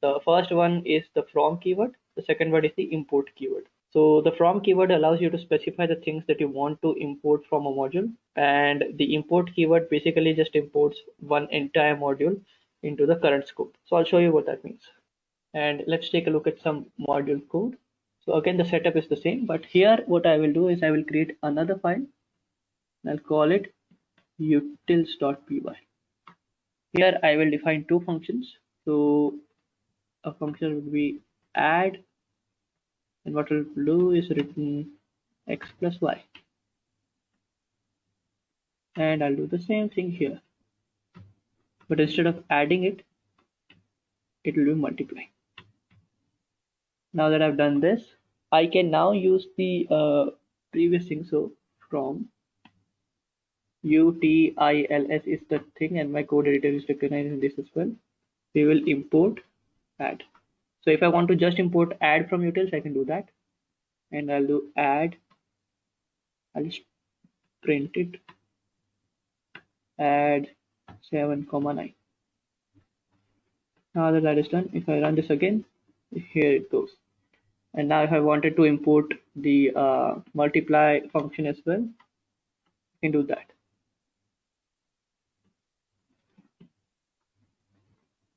The first one is the from keyword. The second one is the import keyword. So the from keyword allows you to specify the things that you want to import from a module, and the import keyword basically just imports one entire module into the current scope. So I'll show you what that means. And let's take a look at some module code. So again, the setup is the same, but here what I will do is I will create another file. I'll call it utils.py. Here I will define two functions. So a function will be add, and what we'll do is written x plus y. And I'll do the same thing here. But instead of adding it, it will be multiply. Now that I've done this, I can now use the previous thing. So from utils is the thing, and my code editor is recognizing this as well. We will import add. So if I want to just import add from utils, I can do that, and I'll do add. I'll just print it, add 7,9. Now that is done, if I run this again, here it goes. And now if I wanted to import the multiply function as well, I can do that.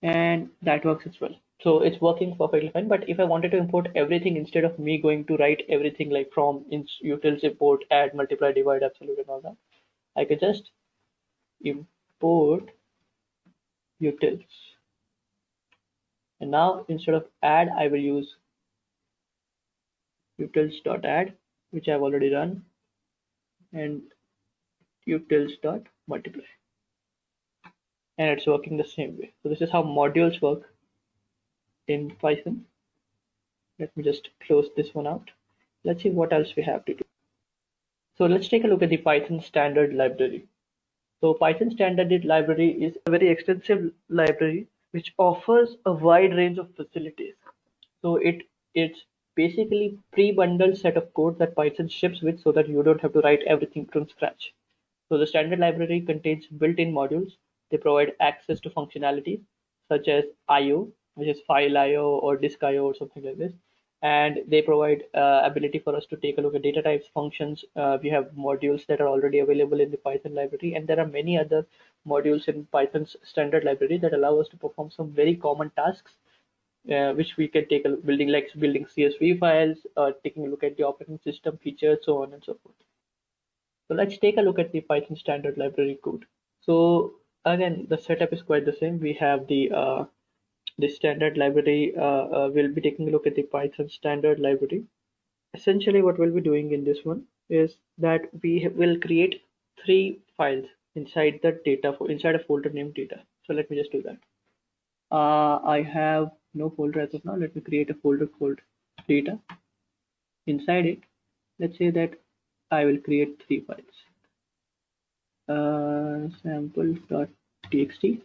And that works as well. So it's working perfectly fine. But if I wanted to import everything, instead of me going to write everything like from utils import add multiply divide absolute and all that, I could just import utils. And now instead of add, I will use utils.add, which I've already run, and utils.multiply. And it's working the same way. So this is how modules work in Python. Let me just close this one out. Let's see what else we have to do. So let's take a look at the Python standard library. So Python standard library is a very extensive library which offers a wide range of facilities. So it's basically pre-bundled set of code that Python ships with, so that you don't have to write everything from scratch. So the standard library contains built-in modules. They provide access to functionalities such as I/O, which is file I/O or disk I/O or something like this. And they provide ability for us to take a look at data types, functions. We have modules that are already available in the Python library, and there are many other modules in Python's standard library that allow us to perform some very common tasks, which we can take a look, building CSV files, taking a look at the operating system features, so on and so forth. So let's take a look at the Python standard library code. So again, the setup is quite the same. We have the standard library. We'll be taking a look at the Python standard library. Essentially, what we'll be doing in this one is that we will create 3 files inside the data inside a folder named data. So let me just do that. I have no folder as of now. Let me create a folder called data. Inside it, let's say that I will create 3 files. Sample.txt,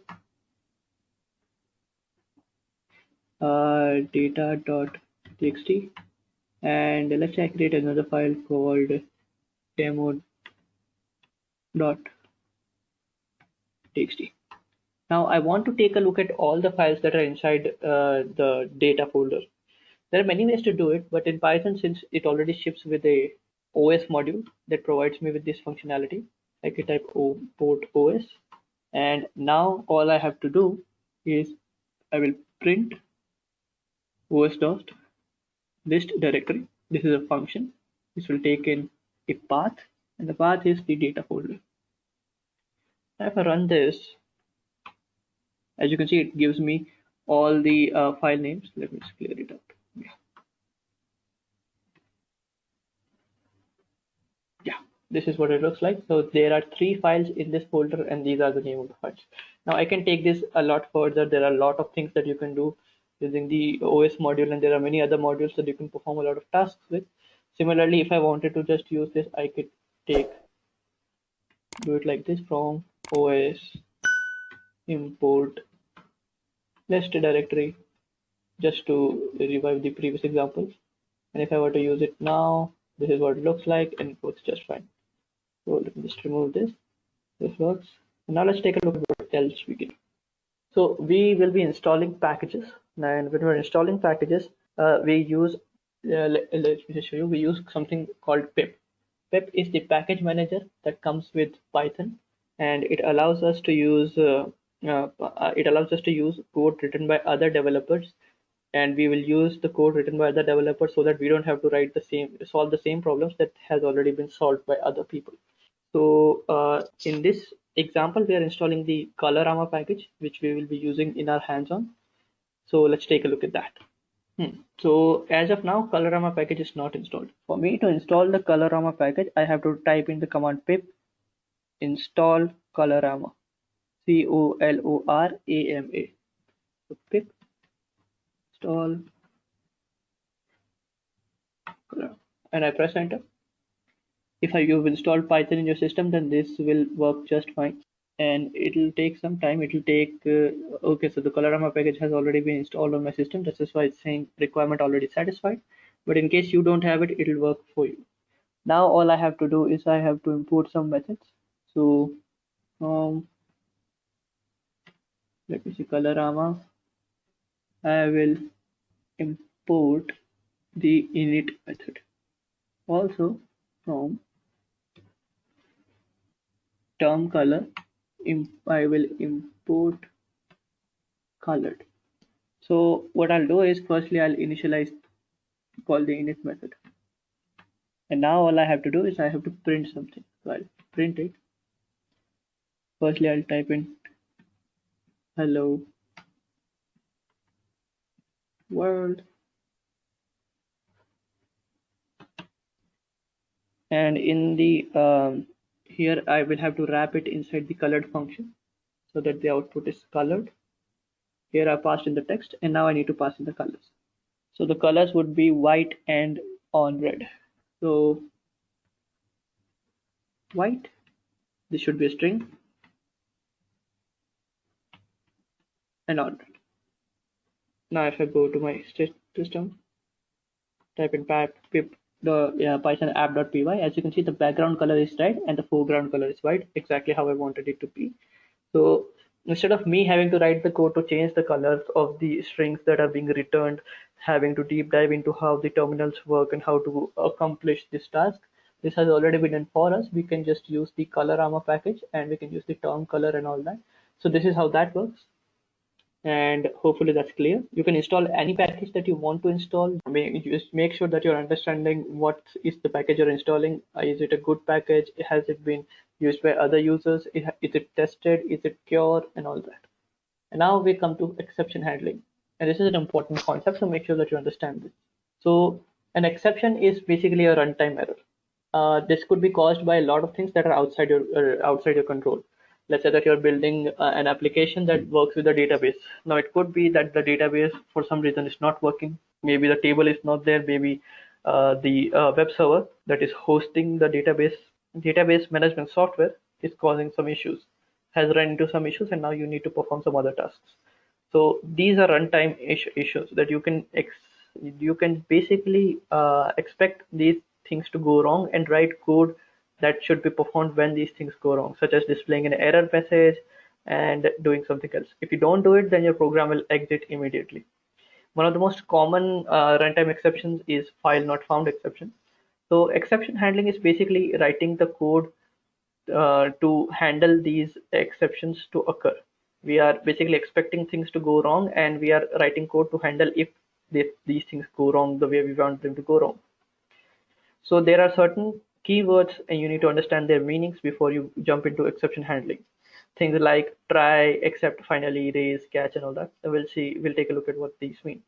data.txt, and let's say I create another file called demo.txt. Now I want to take a look at all the files that are inside the data folder. There are many ways to do it, but in Python, since it already ships with a OS module that provides me with this functionality, I can type port OS, and now all I have to do is I will print os.list directory. This is a function. This will take in a path, and the path is the data folder. Now if I run this, as you can see, it gives me all the file names. Let me just clear it out. Yeah, this is what it looks like. So there are 3 files in this folder, and these are the name of the files. Now I can take this a lot further. There are a lot of things that you can do using the OS module, and there are many other modules that you can perform a lot of tasks with. Similarly, if I wanted to just use this, I could do it like this: from OS import list directory, just to revive the previous examples. And if I were to use it now, this is what it looks like, and it works just fine. So let me just remove this. This works. And now let's take a look at what else we can do. So we will be installing packages, and when we're installing packages, we use let me just show you. We use something called pip. Pip is the package manager that comes with Python, and it allows us to use code written by other developers, and we will use the code written by other developers so that we don't have to solve the same problems that has already been solved by other people. So in this example, we are installing the Colorama package, which we will be using in our hands-on. So let's take a look at that. So as of now, Colorama package is not installed. For me to install the Colorama package, I have to type in the command pip install Colorama, Colorama. So pip install Colorama, and I press enter. If you've installed Python in your system, then this will work just fine. And it'll take some time. It'll take okay, so the Colorama package has already been installed on my system. That's just why it's saying requirement already satisfied. But in case you don't have it, it'll work for you. Now all I have to do is I have to import some methods. So let me see, Colorama. I will import the init method. Also from term color, I will import colored. So what I'll do is firstly I'll initialize call the init method, and now all I have to do is I have to print something. So I'll print it. Firstly I'll type in hello world, and in the here I will have to wrap it inside the colored function so that the output is colored. Here I passed in the text, and now I need to pass in the colors. So the colors would be white and on red. So white, this should be a string, and on red. Now if I go to my system, type in pip Python app.py, as you can see the background color is red and the foreground color is white, exactly how I wanted it to be. So instead of me having to write the code to change the colors of the strings that are being returned, having to deep dive into how the terminals work and how to accomplish this task, this has already been done for us. We can just use the Colorama package, and we can use the term color and all that. So this is how that works, and hopefully that's clear. You can install any package that you want to install. Just make sure that you're understanding what is the package you're installing. Is it a good package? Has it been used by other users? Is it tested? Is it pure? And all that. And now we come to exception handling, and this is an important concept, so make sure that you understand this. So an exception is basically a runtime error. This could be caused by a lot of things that are outside your control. Let's say that you're building an application that works with a database. Now it could be that the database for some reason is not working. Maybe the table is not there. Maybe the web server that is hosting the database management software is causing some issues, has run into some issues, and now you need to perform some other tasks. So these are runtime issues that you can basically expect these things to go wrong and write code that should be performed when these things go wrong, such as displaying an error message and doing something else. If you don't do it, then your program will exit immediately. One of the most common runtime exceptions is file not found exception. So exception handling is basically writing the code to handle these exceptions to occur. We are basically expecting things to go wrong, and we are writing code to handle if these things go wrong the way we want them to go wrong. So there are certain keywords, and you need to understand their meanings before you jump into exception handling. Things like try, except, finally, raise, catch, and all that. So we'll take a look at what these mean.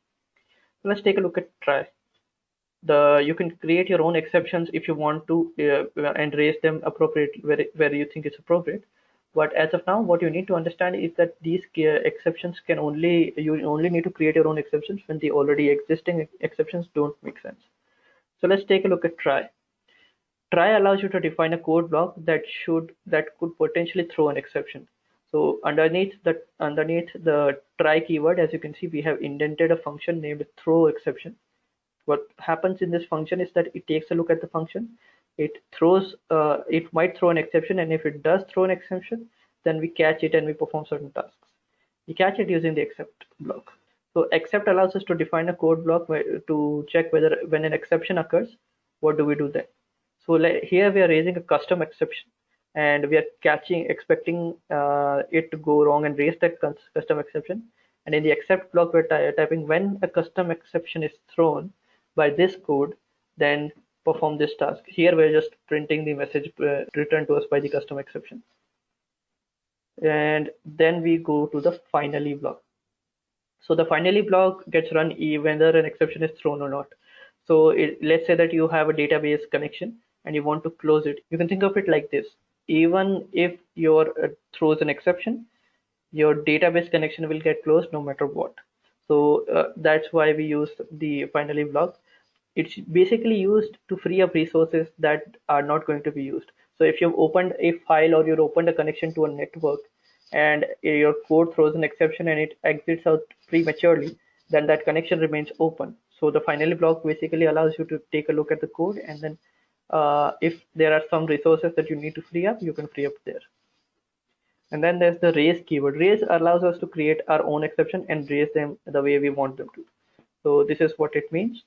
So let's take a look at try. You can create your own exceptions if you want to, and raise them appropriately where you think it's appropriate. But as of now, what you need to understand is that these exceptions you only need to create your own exceptions when the already existing exceptions don't make sense. So let's take a look at try. Try allows you to define a code block that could potentially throw an exception. So underneath the try keyword, as you can see, we have indented a function named throw exception. What happens in this function is that it takes a look at the function, it might throw an exception, and if it does throw an exception, then we catch it and we perform certain tasks. We catch it using the except block. So except allows us to define a code block to check whether when an exception occurs, what do we do then. So here we are raising a custom exception, and we are expecting it to go wrong and raise that custom exception. And in the except block, we're typing when a custom exception is thrown by this code, then perform this task. Here we're just printing the message returned to us by the custom exception. And then we go to the finally block. So the finally block gets run whether an exception is thrown or not. So let's say that you have a database connection and you want to close it. You can think of it like this: even if your throws an exception, your database connection will get closed no matter what. So that's why we use the finally block. It's basically used to free up resources that are not going to be used. So if you've opened a file or you've opened a connection to a network and your code throws an exception and it exits out prematurely, then that connection remains open. So the finally block basically allows you to take a look at the code, and then if there are some resources that you need to free up, you can free up there. And then there's the raise keyword. Raise allows us to create our own exception and raise them the way we want them to. So this is what it means.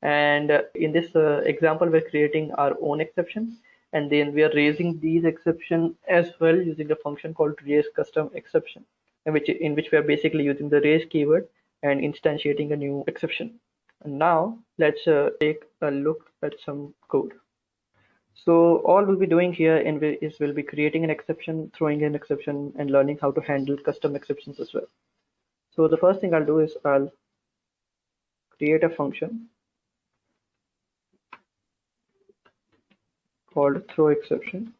And in this example, we're creating our own exception, and then we are raising these exceptions as well using a function called raise custom exception, in which we are basically using the raise keyword and instantiating a new exception. And now let's take a look at some code. So all we'll be doing here is we'll be creating an exception, throwing an exception, and learning how to handle custom exceptions as well. So the first thing I'll do is I'll create a function called throw exception.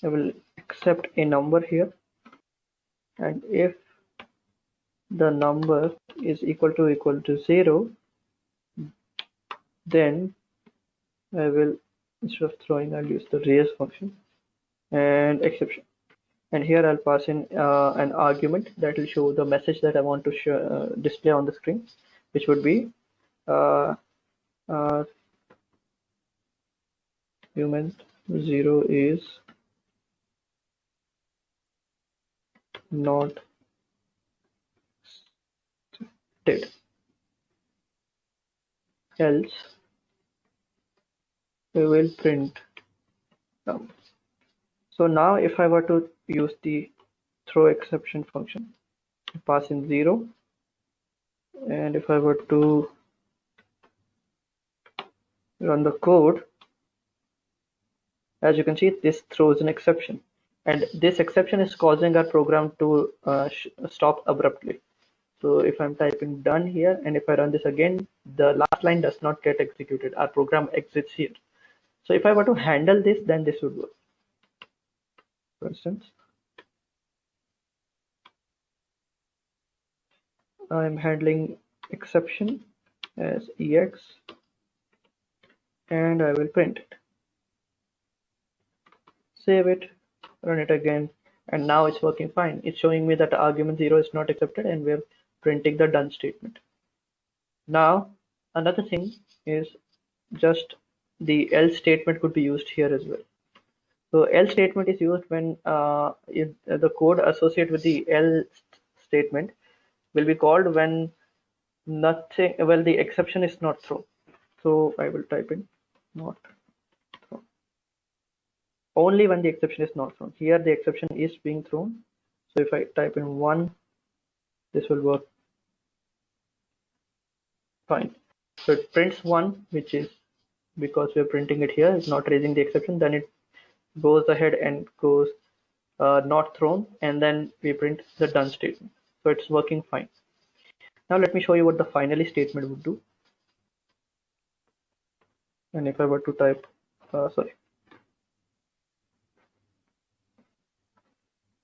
I will accept a number here, and if the number is equal to 0, then I will, instead of throwing, I'll use the raise function and exception. And here I'll pass in an argument that will show the message that I want to display on the screen, which would be argument 0 is not accepted, else we will print number. So now if I were to use the throw exception function, pass in 0, and if I were to run the code, as you can see, this throws an exception, and this exception is causing our program to stop abruptly. So if I'm typing done here, and if I run this again, the last line does not get executed. Our program exits here. So if I were to handle this, then this would work. For instance, I'm handling exception as ex, and I will print it. Save it, run it again, and now it's working fine. It's showing me that argument 0 is not accepted, and we're printing the done statement. Now another thing is just the else statement could be used here as well. So else statement is used when the code associated with the else statement will be called when the exception is not thrown. So I will type in not thrown. Only when the exception is not thrown. Here the exception is being thrown. So if I type in 1, this will work fine. So it prints 1, which is because we're printing it here, it's not raising the exception. Then it goes ahead and goes not thrown, and then we print the done statement. So it's working fine. Now let me show you what the finally statement would do. And if I were to type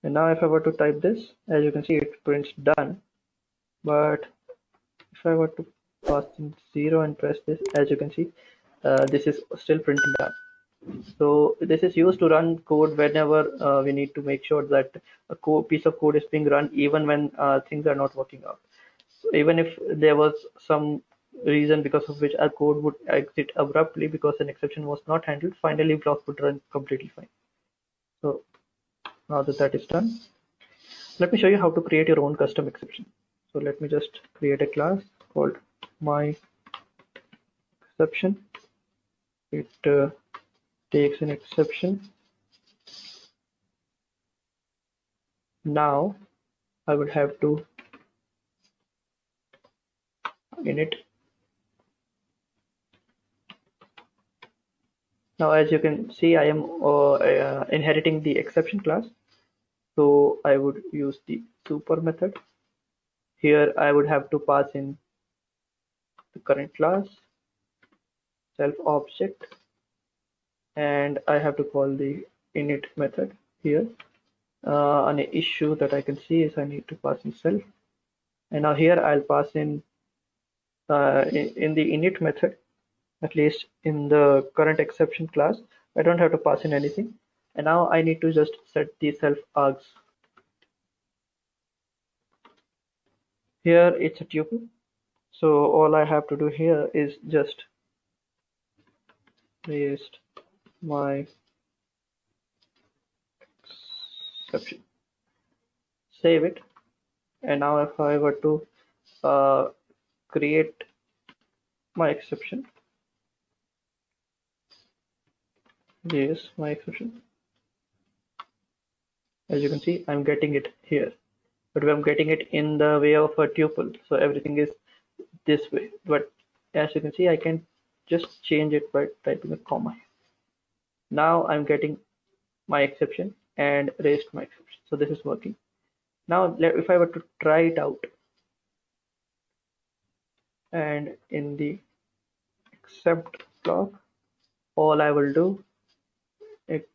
and now if I were to type this, as you can see, it prints done. But if I were to pass in 0 and press this, as you can see, this is still printing done. So this is used to run code whenever we need to make sure that a piece of code is being run even when things are not working out. So even if there was some reason because of which our code would exit abruptly because an exception was not handled. Finally, block would run completely fine. So now that that is done, let me show you how to create your own custom exception. So let me just create a class called my exception. It takes an exception. Now I would have to init. Now as you can see, I am inheriting the exception class. So I would use the super method. Here I would have to pass in the current class, self object, and I have to call the init method here. An issue that I can see is I need to pass in self, and now here I'll pass in the init method, at least in the current exception class. I don't have to pass in anything, and now I need to just set the self args. Here it's a tuple, so all I have to do here is just paste my exception, save it, and now if I were to create my exception, yes, my exception, as you can see, I'm getting it here, but I'm getting it in the way of a tuple, so everything is this way. But as you can see, I can just change it by typing a comma. Now I'm getting my exception and raised my exception, so this is working. Now if I were to try it out, and in the except block, all I will do,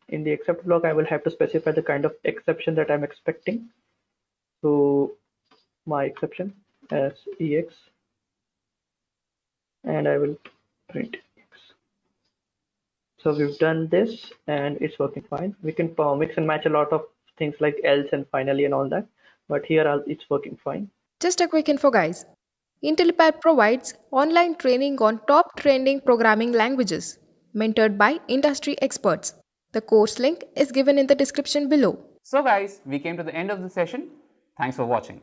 in the except block, I will have to specify the kind of exception that I'm expecting. So my exception as ex, and I will print ex. So we've done this and it's working fine. We can mix and match a lot of things like else and finally and all that, but here it's working fine. Just a quick info, guys. Intellipaat provides online training on top trending programming languages, mentored by industry experts. The course link is given in the description below. So guys, we came to the end of the session. Thanks for watching.